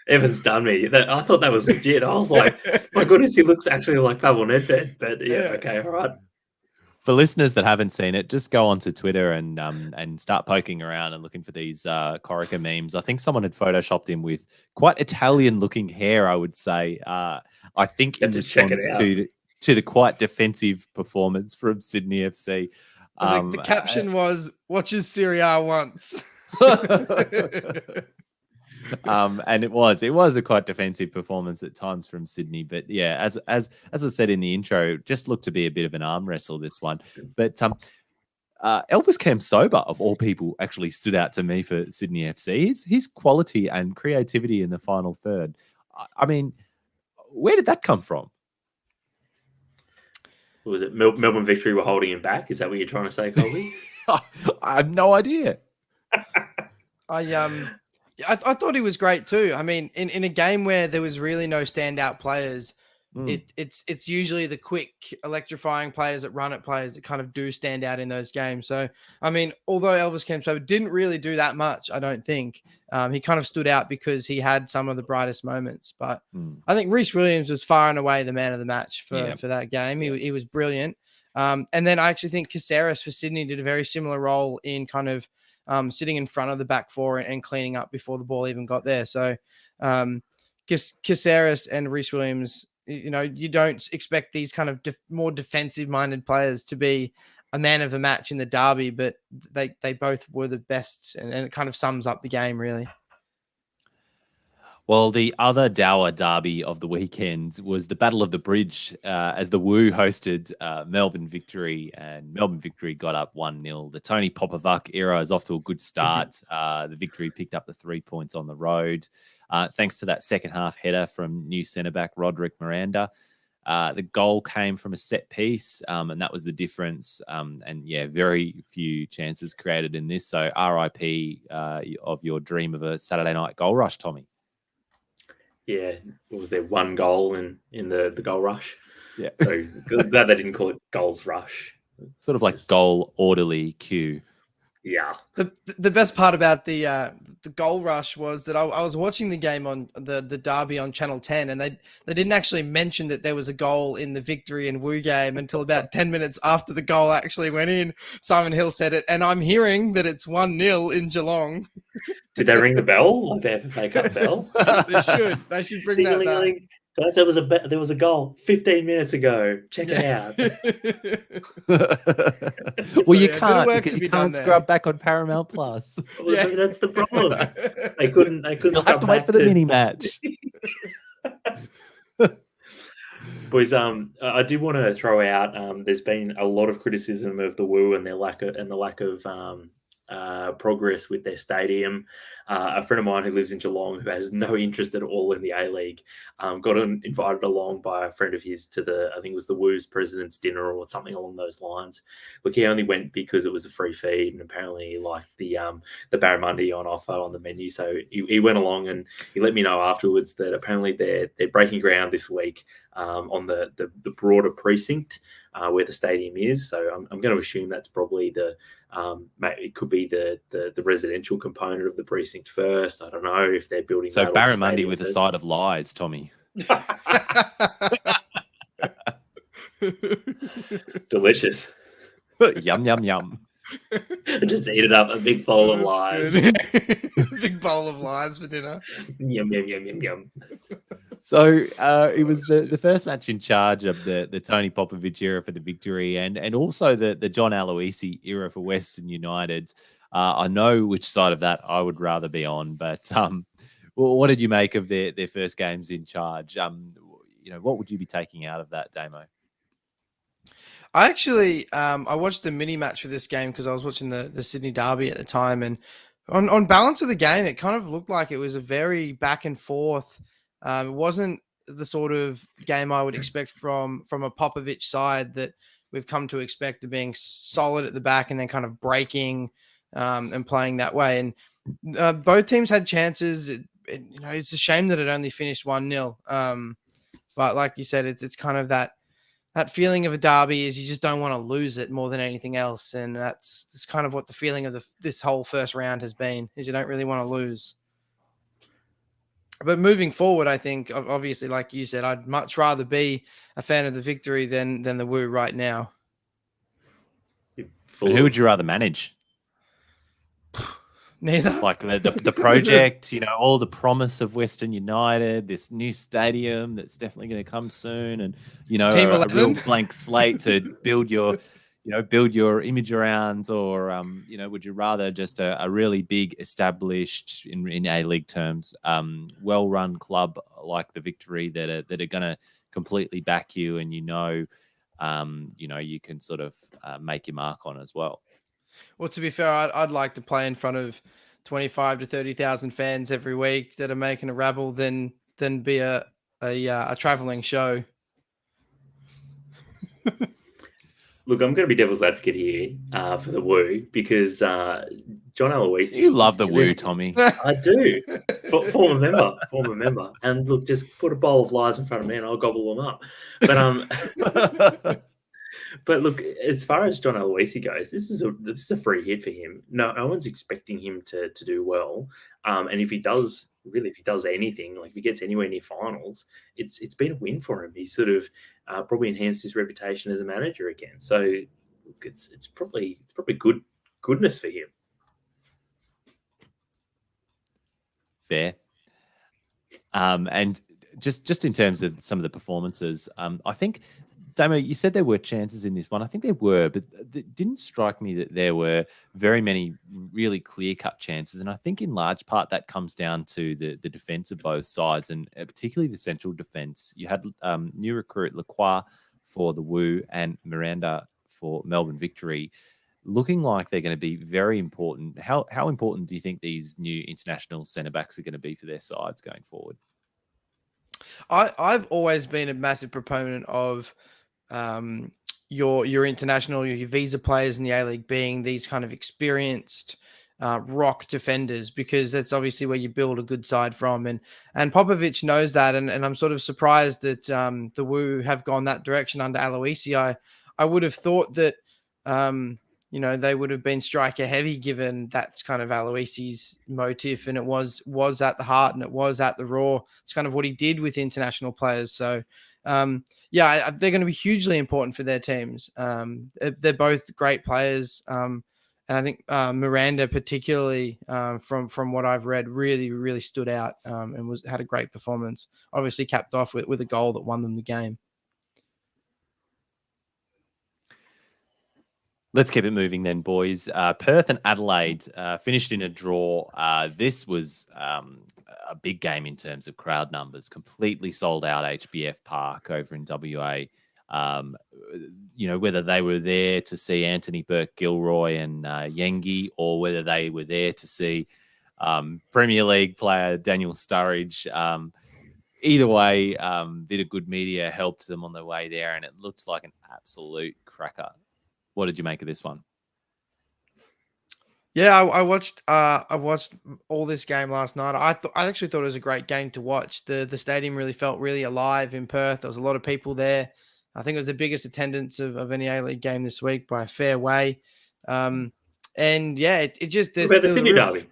Evan's done me. I thought that was legit. I was like, my goodness, he looks actually like Pavel Nedved. But yeah, okay, all right. For listeners that haven't seen it, just go onto Twitter and start poking around and looking for these Corica memes. I think someone had photoshopped him with quite Italian-looking hair, I would say. I think in response to the quite defensive performance from Sydney FC. The caption was, watches Serie A once. And it was a quite defensive performance at times from Sydney. But yeah, as I said in the intro, just looked to be a bit of an arm wrestle, this one. But Elvis Kamsoba, of all people, actually stood out to me for Sydney FC. His quality and creativity in the final third. I mean, where did that come from? Was it Melbourne Victory were holding him back? Is that what you're trying to say, Colby? I have no idea. I thought he was great too. I mean, in a game where there was really no standout players, it's usually the quick, electrifying players that run at players that kind of do stand out in those games. So, I mean, although Elvis Kamsoba didn't really do that much, I don't think he kind of stood out because he had some of the brightest moments. But I think Rhys Williams was far and away the man of the match for that game. He was brilliant. And then I actually think Caceres for Sydney did a very similar role in kind of sitting in front of the back four and cleaning up before the ball even got there. So Caceres and Rhys Williams, you don't expect these kind of more defensive-minded players to be a man of the match in the derby, but they both were the best, and it kind of sums up the game, really. Well, the other dour derby of the weekend was the Battle of the Bridge as the Woo hosted Melbourne Victory, and Melbourne Victory got up 1-0. The Tony Popovac era is off to a good start. The Victory picked up the 3 points on the road, thanks to that second half header from new centre-back Roderick Miranda. The goal came from a set piece, and that was the difference. And yeah, very few chances created in this. So RIP of your dream of a Saturday night goal rush, Tommy. Yeah, was there one goal in the goal rush? Yeah. So glad they didn't call it goals rush. Sort of like goal orderly queue. Yeah. The best part about the goal rush was that I was watching the game on the derby on Channel 10, and they didn't actually mention that there was a goal in the Victory and Woo game until about 10 minutes after the goal actually went in. Simon Hill said it, and I'm hearing that it's 1-0 in Geelong. Did they ring the bell? Like the FFA Cup bell? They should. They should bring that back. Guys, there was a goal 15 minutes ago. Check it out. Well, you can't because you can't scrub back on Paramount Plus. Well, that's the problem. They couldn't. You'll have to wait for the mini match. Boys, I do want to throw out. There's been a lot of criticism of the Woo and the lack of progress with their stadium. A friend of mine who lives in Geelong, who has no interest at all in the A-League, got invited along by a friend of his to I think it was the Woo's president's dinner or something along those lines. Look, he only went because it was a free feed, and apparently he liked the barramundi on offer on the menu. So he went along, and he let me know afterwards that apparently they're breaking ground this week on the broader precinct where the stadium is. So I'm going to assume that's probably it could be the residential component of the precinct first. I don't know if they're building. So barramundi with a side of lies, Tommy. Delicious. Yum yum yum. Just eat it up, a big bowl of lies. Big bowl of lies for dinner. Yum yum yum yum yum. So it was the first match in charge of the Tony Popovich era for the Victory, and also the John Aloisi era for Western United. I know which side of that I would rather be on, but what did you make of their first games in charge? What would you be taking out of that, Damo? I actually I watched the mini match for this game because I was watching the Sydney Derby at the time, and on balance of the game, it kind of looked like it was a very back and forth. It wasn't the sort of game I would expect from a Popovich side that we've come to expect of being solid at the back and then kind of breaking and playing that way. And both teams had chances. It's a shame that it only finished 1-0. But like you said, it's kind of that feeling of a derby is you just don't want to lose it more than anything else. And that's kind of what the feeling of this whole first round has been, is you don't really want to lose. But moving forward, I think, obviously, like you said, I'd much rather be a fan of the Victory than the Woo right now. And who would you rather manage? Neither. Like the project, all the promise of Western United, this new stadium that's definitely going to come soon, and a real blank slate to build your image around, or would you rather just a really big, established in A-League terms, well-run club like the Victory that are going to completely back you, and you can sort of make your mark on as well. Well, to be fair, I'd like to play in front of 25 to 30,000 fans every week that are making a rabble than be a traveling show. Look, I'm going to be devil's advocate here for the Woo, because John Aloisi. You love the Woo, Tommy. I do. Former member. And look, just put a bowl of lies in front of me and I'll gobble them up. But but look, as far as John Aloisi goes, this is a free hit for him. No one's expecting him to do well. And if he does anything, like if he gets anywhere near finals, it's been a win for him. He's sort of probably enhanced his reputation as a manager again. So look, it's probably goodness for him. Fair. And just in terms of some of the performances, I think, Damo, you said there were chances in this one. I think there were, but it didn't strike me that there were very many really clear-cut chances. And I think in large part that comes down to the defence of both sides, and particularly the central defence. You had new recruit Lacroix for the Woo and Miranda for Melbourne Victory, looking like they're going to be very important. How important do you think these new international centre-backs are going to be for their sides going forward? I've always been a massive proponent of your international, your visa players in the A-League being these kind of experienced rock defenders, because that's obviously where you build a good side from. And Popovich knows that, and I'm sort of surprised that the Woo have gone that direction under Aloisi. I would have thought that they would have been striker heavy, given that's kind of Aloisi's motif, and it was at the heart and it was at the raw. It's kind of what he did with international players. So they're going to be hugely important for their teams. They're both great players. And I think Miranda particularly, from what I've read, really, really stood out and had a great performance. Obviously capped off with a goal that won them the game. Let's keep it moving then, boys. Perth and Adelaide finished in a draw. This was a big game in terms of crowd numbers. Completely sold out HBF Park over in WA. Whether they were there to see Anthony Burke-Gilroy and Yengi, or whether they were there to see Premier League player Daniel Sturridge. Either way, bit of good media helped them on their way there, and it looks like an absolute cracker. What did you make of this one? Yeah, I watched all this game last night. I actually thought it was a great game to watch. The stadium really felt really alive in Perth. There was a lot of people there. I think it was the biggest attendance of any A-League game this week by a fair way. And yeah, it just... What about the Sydney Derby?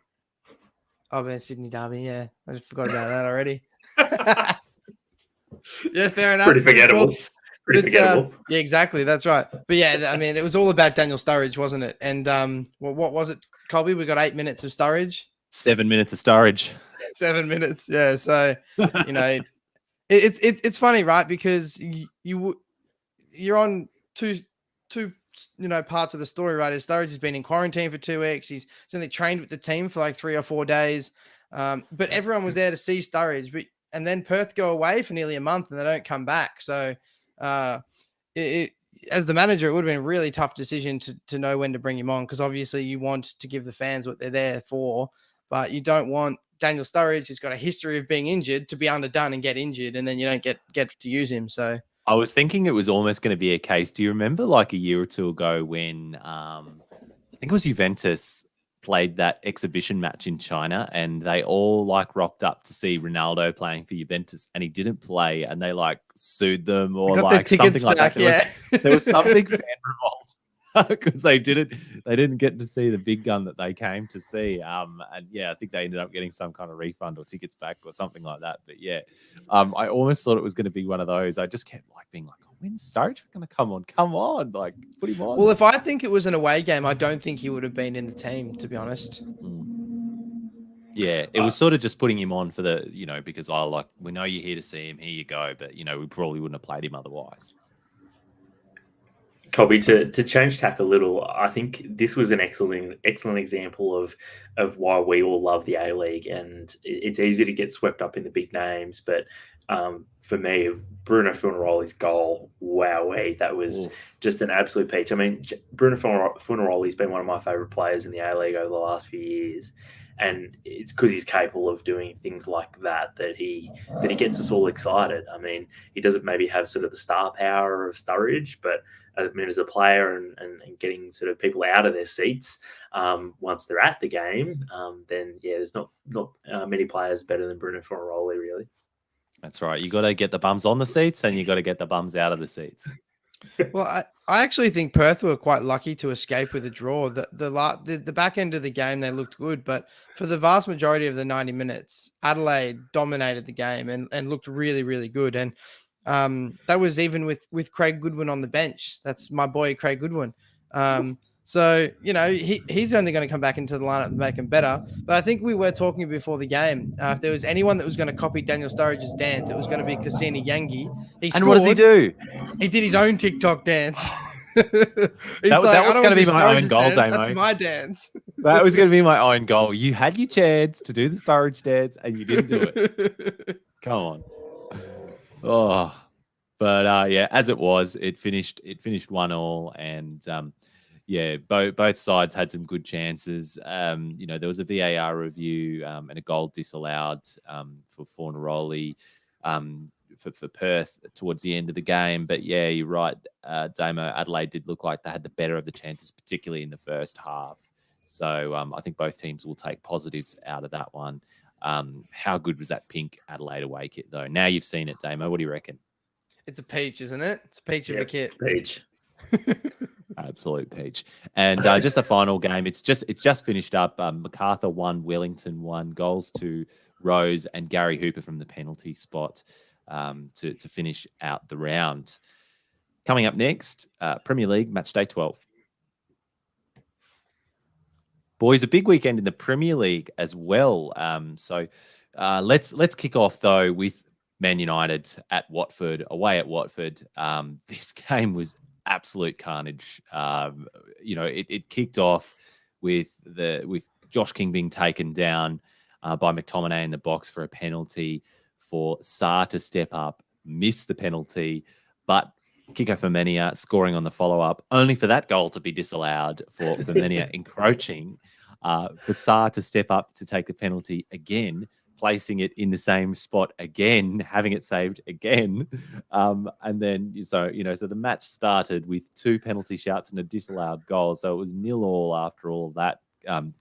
Oh, man, Sydney Derby, yeah. I just forgot about that already. Yeah, fair enough. Pretty forgettable. Forgettable. Yeah, exactly. That's right. But yeah, I mean, it was all about Daniel Sturridge, wasn't it? And what was it, Colby? We got 8 minutes of Sturridge. 7 minutes of Sturridge. 7 minutes. Yeah. So, It's funny, right? Because you're on two parts of the story, right? Sturridge has been in quarantine for 2 weeks. He's only trained with the team for like 3 or 4 days. But everyone was there to see Sturridge. And then Perth go away for nearly a month and they don't come back. So as the manager, it would have been a really tough decision to know when to bring him on, because obviously you want to give the fans what they're there for, but you don't want Daniel Sturridge, who's got a history of being injured, to be underdone and get injured, and then you don't get to use him. So I was thinking it was almost going to be a case. Do you remember like a year or two ago when I think it was Juventus played that exhibition match in China and they all like rocked up to see Ronaldo playing for Juventus and he didn't play and they like sued them or like something like that. There was some big fan revolt because they didn't get to see the big gun that they came to see. And yeah, I think they ended up getting some kind of refund or tickets back or something like that. But yeah, I almost thought it was going to be one of those. I just kept like being like, oh, when's Sturridge going to come on? Come on, like put him on. Well, if I think it was an away game, I don't think he would have been in the team, to be honest. Yeah, it was sort of just putting him on for the, because we know you're here to see him, here you go. But, we probably wouldn't have played him otherwise. Colby, to change tack a little, I think this was an excellent example of why we all love the A-League, and it's easy to get swept up in the big names, but for me, Bruno Fornaroli's goal, wowee, that was just an absolute peach. I mean, Bruno Fornaroli's been one of my favourite players in the A-League over the last few years, and it's because he's capable of doing things like that he gets us all excited. I mean, he doesn't maybe have sort of the star power of Sturridge, but I mean, as a player and getting sort of people out of their seats once they're at the game, then yeah, there's not many players better than Bruno Fornaroli, really. That's right. You got to get the bums on the seats and you got to get the bums out of the seats. Well, I actually think Perth were quite lucky to escape with a draw. The back end of the game, they looked good, but for the vast majority of the 90 minutes, Adelaide dominated the game and looked really, really good. And that was even with Craig Goodwin on the bench. That's my boy, Craig Goodwin. So, he's only going to come back into the lineup and make him better. But I think we were talking before the game. If there was anyone that was going to copy Daniel Sturridge's dance, it was going to be Cassini Yangi. And what does he do? He did his own TikTok dance. that was going to be my own goal, Damo. That's my dance. That was going to be my own goal. You had your chance to do the Sturridge dance and you didn't do it. Come on. Oh, but yeah, as it was, it finished 1-1, and yeah, both sides had some good chances. There was a VAR review and a goal disallowed for Fornaroli for Perth towards the end of the game. But yeah, you're right, Damo. Adelaide did look like they had the better of the chances, particularly in the first half. So I think both teams will take positives out of that one. How good was that pink Adelaide away kit, though? Now you've seen it, Damo. What do you reckon? It's a peach, isn't it? It's a peach of a kit. It's a peach. Absolute peach. And just a final game. It's just finished up. MacArthur 1, Wellington 1. Goals to Rose and Gary Hooper from the penalty spot to finish out the round. Coming up next, Premier League match day 12. Boys, a big weekend in the Premier League as well. So let's kick off though with Man United at Watford, away at Watford. This game was absolute carnage. It kicked off with Josh King being taken down by McTominay in the box for a penalty, for Sarr to step up, miss the penalty, but Kiko Femenia scoring on the follow-up, only for that goal to be disallowed for Femenia encroaching, for Sarr to step up to take the penalty again, placing it in the same spot again, having it saved again. And then, so the match started with 2 penalty shouts and a disallowed goal. So it was 0-0 after all of that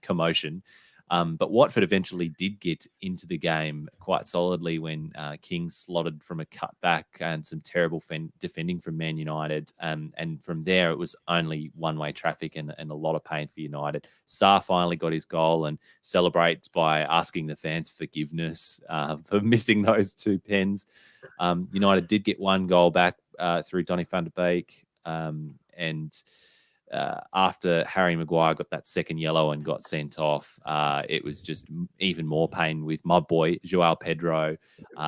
commotion. But Watford eventually did get into the game quite solidly when King slotted from a cutback and some terrible defending from Man United. And from there, it was only one-way traffic and a lot of pain for United. Sarr finally got his goal and celebrates by asking the fans forgiveness for missing those 2 pens. United did get 1 goal back through Donny van de Beek. And after Harry Maguire got that second yellow and got sent off, it was just even more pain with my boy Joao Pedro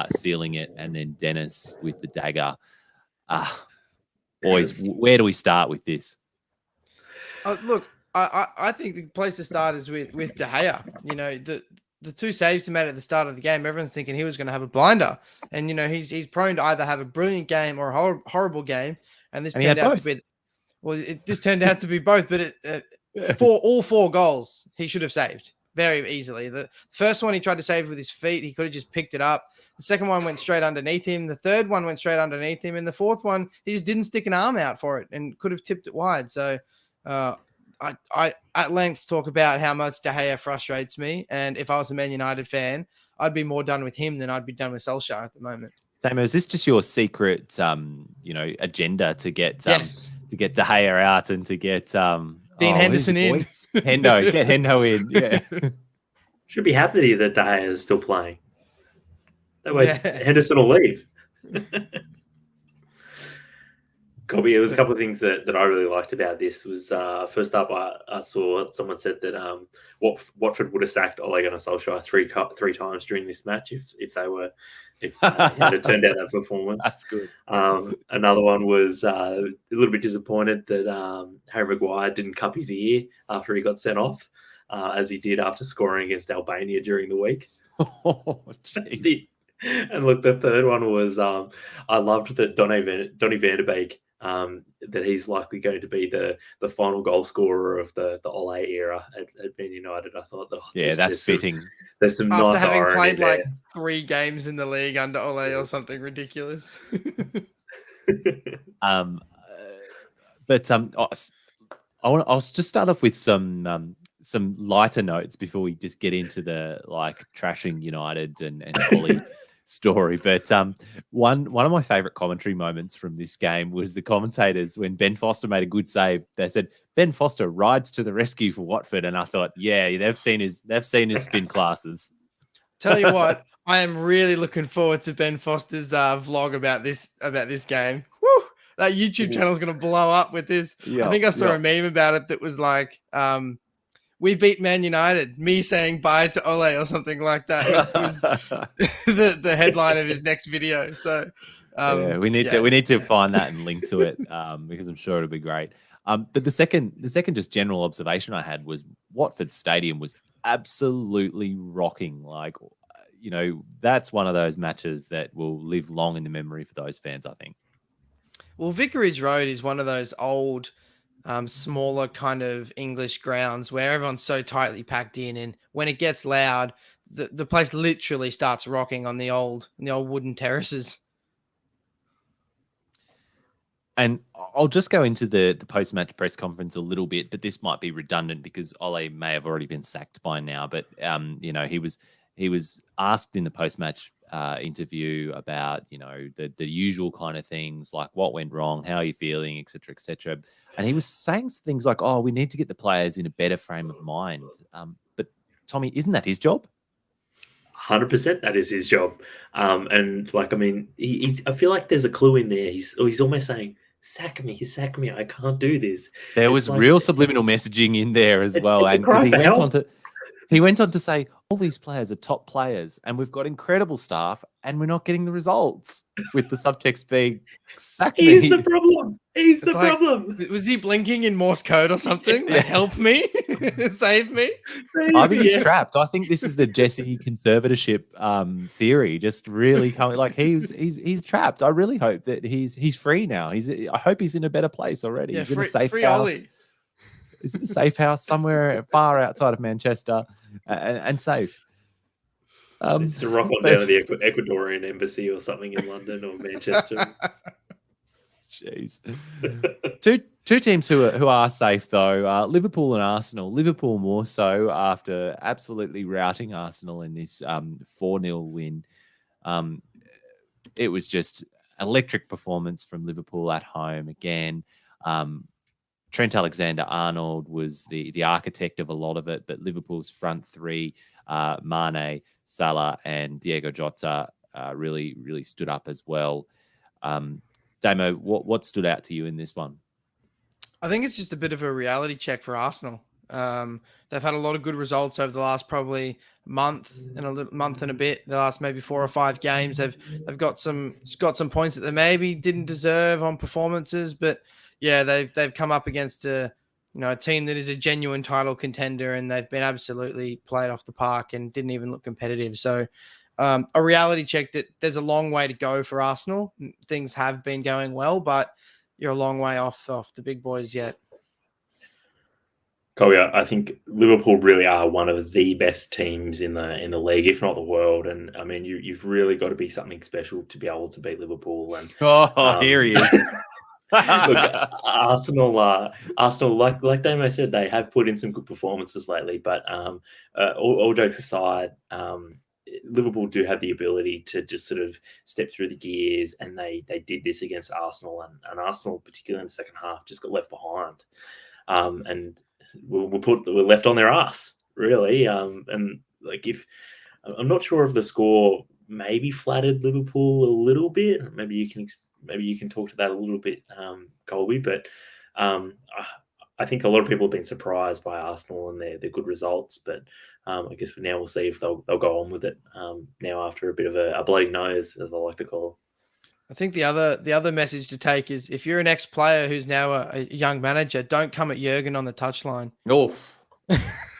sealing it, and then Dennis with the dagger. Boys, where do we start with this? Look, I think the place to start is with De Gea. You know, the two saves he made at the start of the game, everyone's thinking he was going to have a blinder, and you know he's prone to either have a brilliant game or a horrible game, and this turned out to be. Well, this turned out to be both, but for all 4 goals, he should have saved very easily. The first one he tried to save with his feet. He could have just picked it up. The second one went straight underneath him. The third one went straight underneath him. And the fourth one, he just didn't stick an arm out for it and could have tipped it wide. So I at length talk about how much De Gea frustrates me. And if I was a Man United fan, I'd be more done with him than I'd be done with Solskjaer at the moment. Damo, is this just your secret, agenda to get yes. To get De Gea out and to get Dean Henderson in? Hendo, get Hendo in. Yeah, should be happy that De Gea is still playing. That way, Henderson will leave. Colby, there was a couple of things that I really liked about this. Was first up, I saw someone said that Watford would have sacked Ole Gunnar Solskjaer three times during this match if it had turned out that performance. That's good. Another one was a little bit disappointed that Harry Maguire didn't cup his ear after he got sent off, as he did after scoring against Albania during the week. Oh, jeez. And look, the third one was I loved that Donny van der Beek, that he's likely going to be the final goal scorer of the Ole era at Man United. I thought, that's fitting. There's some after nice having played there. like 3 games in the league under Ole or something ridiculous. I'll just start off with some lighter notes before we just get into the trashing United and Ole story. But one of my favorite commentary moments from this game was the commentators when Ben Foster made a good save. They said Ben Foster rides to the rescue for Watford, and I thought, yeah, they've seen his spin classes. Tell you what, I am really looking forward to Ben Foster's vlog about this game. Woo! That YouTube channel is going to blow up with this. Yeah, I think I saw a meme about it that was like, we beat Man United, me saying bye to Ole or something like that was the headline of his next video. So we need to find that and link to it because I'm sure it'll be great. But the second just general observation I had was Watford Stadium was absolutely rocking. That's one of those matches that will live long in the memory for those fans, I think. Well, Vicarage Road is one of those old, smaller kind of English grounds where everyone's so tightly packed in, and when it gets loud, the place literally starts rocking on the old wooden terraces. And I'll just go into the post-match press conference a little bit, but this might be redundant because Ole may have already been sacked by now. But he was asked in the post-match interview about the usual kind of things like what went wrong, how are you feeling, etc., etc. And he was saying things like, "Oh, we need to get the players in a better frame of mind." But Tommie, isn't that his job? 100%, that is his job. And I feel like there's a clue in there. He's almost saying, "Sack me, I can't do this." There was real subliminal messaging in there as well, and he went on to say, all these players are top players and we've got incredible staff and we're not getting the results, with the subtext being, sack me. He's the problem. He's the problem. Was he blinking in Morse code or something? Like, help me, save me. I think he's trapped. I think this is the Jesse conservatorship theory. Just really coming, like he's trapped. I really hope that he's free now. I hope he's in a better place already. Yeah, he's in a safe house. Ollie. Is it a safe house somewhere far outside of Manchester and safe? It's a rock on down to the Ecuadorian embassy or something in London or Manchester. Jeez. Two teams who are safe though, Liverpool and Arsenal. Liverpool more so after absolutely routing Arsenal in this 4-0 win. It was just electric performance from Liverpool at home again. Trent Alexander-Arnold was the architect of a lot of it, but Liverpool's front three, Mane, Salah, and Diego Jota, really stood up as well. Damo, what stood out to you in this one? I think it's just a bit of a reality check for Arsenal. They've had a lot of good results over the last probably month and a bit. The last maybe 4 or 5 games, they've got some points that they maybe didn't deserve on performances, but yeah, they've come up against a team that is a genuine title contender, and they've been absolutely played off the park and didn't even look competitive. So a reality check that there's a long way to go for Arsenal. Things have been going well, but you're a long way off the big boys yet. Colby, I think Liverpool really are one of the best teams in the league, if not the world. And I mean, you've really got to be something special to be able to beat Liverpool. And Here he is. look, Arsenal, like Damo said, they have put in some good performances lately. But all jokes aside, Liverpool do have the ability to just sort of step through the gears, and they did this against Arsenal, and Arsenal, particularly in the second half, just got left behind, and we're left on their ass, really. And like, if I'm not sure if the score maybe flattered Liverpool a little bit, maybe you can talk to that a little bit, Colby. But I think a lot of people have been surprised by Arsenal and their good results, but I guess we'll see if they'll go on with it now after a bit of a bloody nose, as I like to call it. I think the other message to take is, if you're an ex-player who's now a young manager, don't come at Jurgen on the touchline. Oh,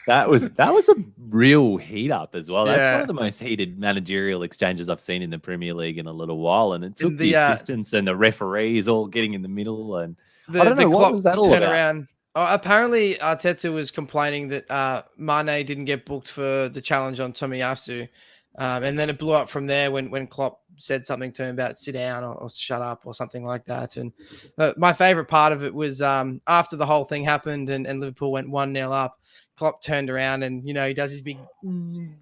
that was a real heat up as well. That's one of the most heated managerial exchanges I've seen in the Premier League in a little while, and it took the assistants and the referees all getting in the middle, and I don't know what was that all about. Apparently, Arteta was complaining that Mane didn't get booked for the challenge on Tomiyasu, and then it blew up from there when Klopp said something to him about sit down or shut up or something like that. And my favorite part of it was after the whole thing happened and Liverpool went 1-0 up, Klopp turned around and, he does his big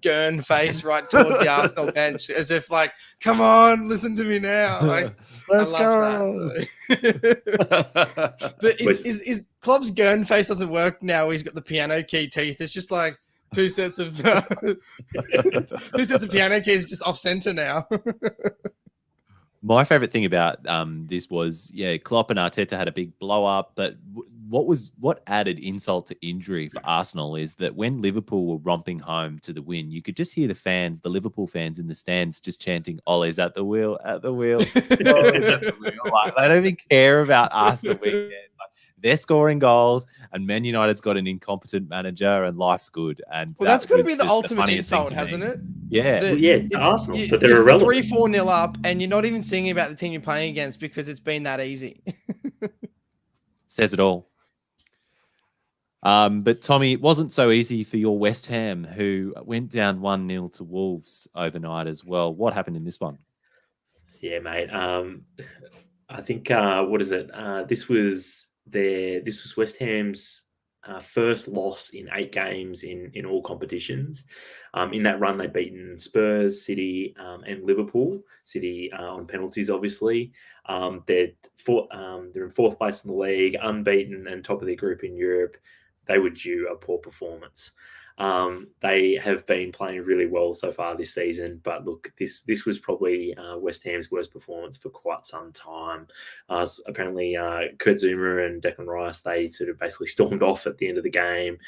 gurn face right towards the Arsenal bench, as if like, come on, listen to me now. Like, let's go. But is Klopp's gurn face doesn't work now. He's got the piano key teeth. It's just like two sets of piano keys just off center now. My favorite thing about this was, Klopp and Arteta had a big blow up, but what added insult to injury for Arsenal is that when Liverpool were romping home to the win, you could just hear the Liverpool fans in the stands just chanting, "Ole's at the wheel, at the wheel, Ole's at the wheel." Like, they don't even care about Arsenal weekend. Like, they're scoring goals, and Man United's got an incompetent manager, and life's good. And that's got to be the ultimate insult, hasn't it? Yeah, it's Arsenal, but they're irrelevant. 3-4-0 up, and you're not even singing about the team you're playing against because it's been that easy. Says it all. But Tommie, it wasn't so easy for your West Ham, who went down 1-0 to Wolves overnight as well. What happened in this one? Yeah, mate. I think what is it? This was West Ham's first loss in 8 games in all competitions. In that run, they'd beaten Spurs, City, and Liverpool. City on penalties, obviously. They're in 4th place in the league, unbeaten, and top of their group in Europe. They were due a poor performance. They have been playing really well so far this season, but look, this was probably West Ham's worst performance for quite some time. Apparently, Kurt Zouma and Declan Rice, they sort of basically stormed off at the end of the game.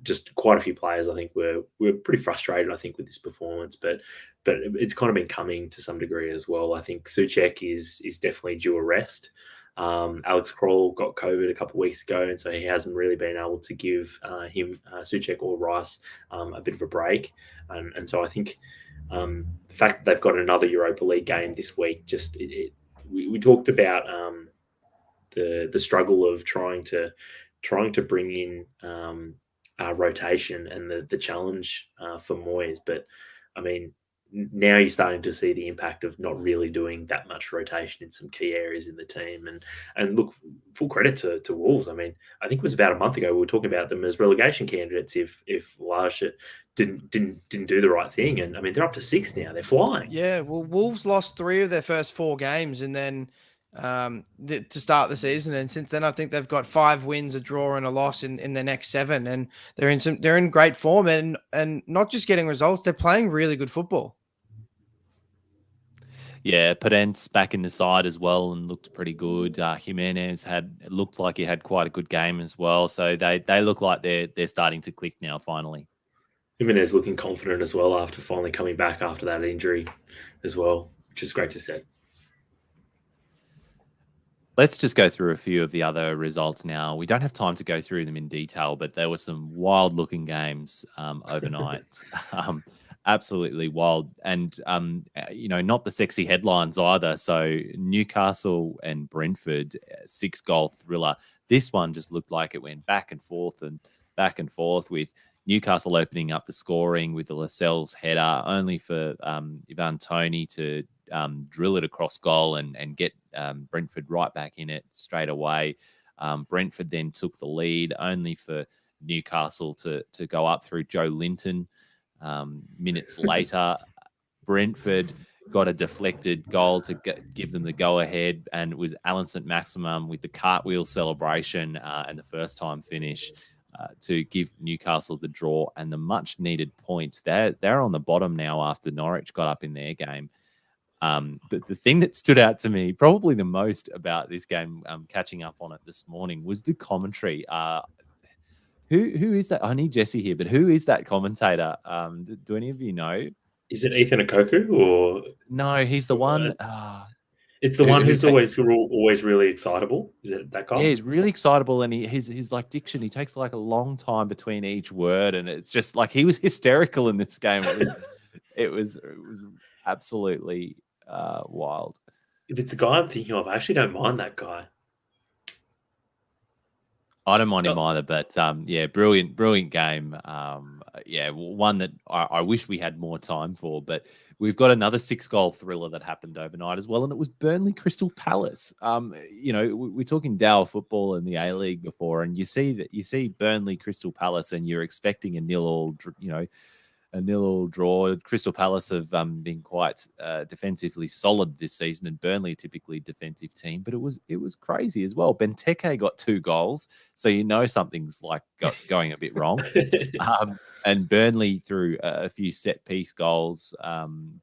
Just quite a few players, I think, were pretty frustrated, I think, with this performance, but it's kind of been coming to some degree as well. I think Souček is definitely due a rest. Alex Kroll got COVID a couple of weeks ago, and so he hasn't really been able to give him, Souček or Rice, a bit of a break. And so I think the fact that they've got another Europa League game this week, we talked about the struggle of trying to bring in rotation and the challenge for Moyes. But I mean, now you're starting to see the impact of not really doing that much rotation in some key areas in the team. And look, full credit to Wolves. I mean, I think it was about a month ago we were talking about them as relegation candidates if Lage didn't do the right thing. And I mean, they're up to 6 now. They're flying. Yeah, well, Wolves lost 3 of their first 4 games, and then to start the season, and since then I think they've got 5 wins, a draw, and a loss in their next 7, and they're in great form, and not just getting results, they're playing really good football. Yeah, Pedence back in the side as well and looked pretty good. Jimenez looked like he had quite a good game as well. So they look like they're starting to click now finally. Jimenez looking confident as well after finally coming back after that injury as well, which is great to see. Let's just go through a few of the other results now. We don't have time to go through them in detail, but there were some wild-looking games overnight. Absolutely wild. And, not the sexy headlines either. So Newcastle and Brentford, 6-goal thriller. This one just looked like it went back and forth with Newcastle opening up the scoring with the Lascelles header, only for Ivan Toney to drill it across goal and get Brentford right back in it straight away. Brentford then took the lead, only for Newcastle to go up through Joe Linton. Minutes later, Brentford got a deflected goal to give them the go-ahead, and it was Alan St. Maximum with the cartwheel celebration and the first-time finish to give Newcastle the draw and the much-needed point. They're on the bottom now after Norwich got up in their game. But the thing that stood out to me probably the most about this game, catching up on it this morning, was the commentary. Who is that? I need Jesse here, but who is that commentator? Do any of you know? Is it Ethan Okoku or No, he's the one. It's the one who's always really excitable. Is it that guy? Yeah, he's really excitable, and his like diction. He takes like a long time between each word, and it's just like he was hysterical in this game. It was absolutely wild. If it's the guy I'm thinking of, I actually don't mind that guy. I don't mind him either, but brilliant game. One that I wish we had more time for, but we've got another 6-goal thriller that happened overnight as well, and it was Burnley Crystal Palace. We're talking Dow football in the A-League before, and you see Burnley Crystal Palace, and you're expecting a 0-0 draw. Crystal Palace have been quite defensively solid this season, and Burnley, a typically defensive team. But it was crazy as well. Benteke got 2 goals, so something's like going a bit wrong. And Burnley threw a few set piece goals.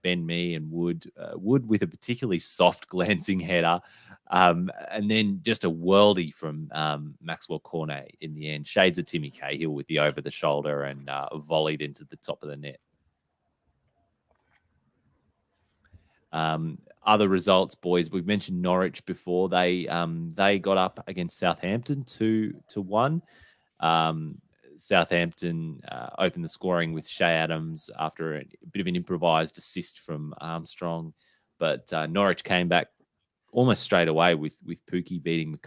Ben Mee and Wood with a particularly soft glancing header. And then just a worldie from Maxwell Cornet in the end. Shades of Timmy Cahill with the over the shoulder and volleyed into the top of the net. Other results, boys. We've mentioned Norwich before. They got up against Southampton 2-1. Southampton opened the scoring with Shay Adams after a bit of an improvised assist from Armstrong, but Norwich came back almost straight away with Pookie beating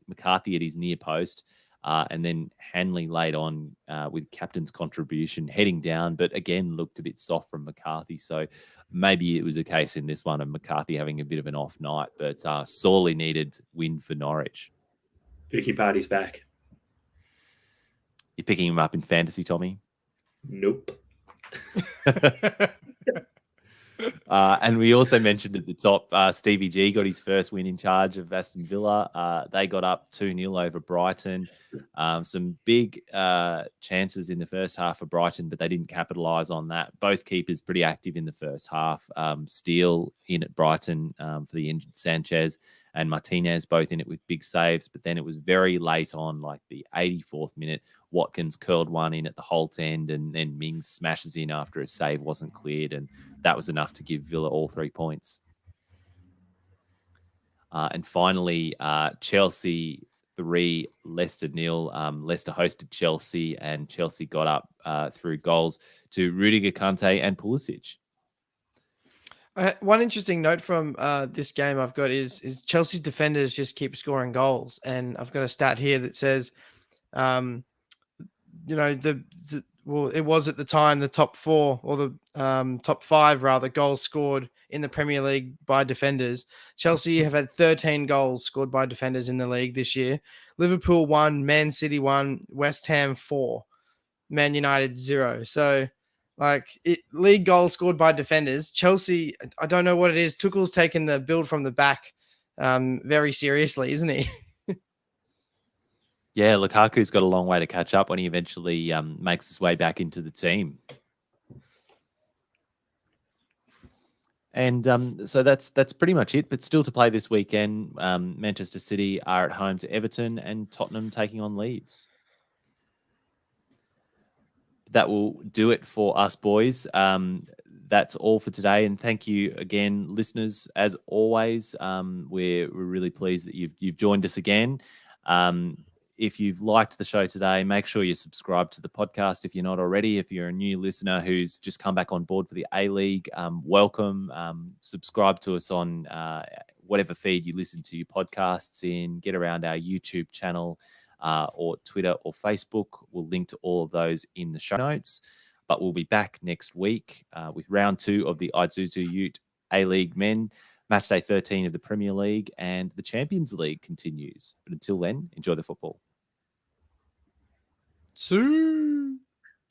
McCarthy at his near post, and then Hanley laid on with captain's contribution heading down, but again looked a bit soft from McCarthy. So maybe it was a case in this one of McCarthy having a bit of an off night, but sorely needed win for Norwich. Pookie Party's back. You're picking him up in fantasy, Tommy? Nope. And we also mentioned at the top, Stevie G got his first win in charge of Aston Villa. They got up 2-0 over Brighton. Some big chances in the first half for Brighton, but they didn't capitalise on that. Both keepers pretty active in the first half. Steele in at Brighton for the injured Sanchez, and Martinez both in it with big saves. But then it was very late on, like the 84th minute, Watkins curled one in at the Holt end, and then Mings smashes in after a save wasn't cleared, and that was enough to give Villa all 3 points. And finally, Chelsea 3, Leicester 0. Leicester hosted Chelsea, and Chelsea got up through goals to Rudiger, Kante, and Pulisic. One interesting note from this game I've got is Chelsea's defenders just keep scoring goals, and I've got a stat here that says, it was at the time the top 4 or the top 5 rather goals scored in the Premier League by defenders. Chelsea have had 13 goals scored by defenders in the league this year. Liverpool 1, Man City 1, West Ham 4, Man United 0. So league goals scored by defenders. Chelsea, I don't know what it is. Tuchel's taken the build from the back very seriously, isn't he? Yeah, Lukaku's got a long way to catch up when he eventually makes his way back into the team. And so that's pretty much it. But still to play this weekend, Manchester City are at home to Everton and Tottenham taking on Leeds. That will do it for us, boys. That's all for today, and thank you again, listeners. As always, we're really pleased that you've joined us again. If you've liked the show today, make sure you subscribe to the podcast if you're not already. If you're a new listener who's just come back on board for the A-League, welcome. Subscribe to us on whatever feed you listen to your podcasts in. Get around our YouTube channel or Twitter or Facebook. We'll link to all of those in the show notes. But we'll be back next week with round 2 of the Isuzu Ute A-League Men. Match day 13 of the Premier League and the Champions League continues. But until then, enjoy the football. See.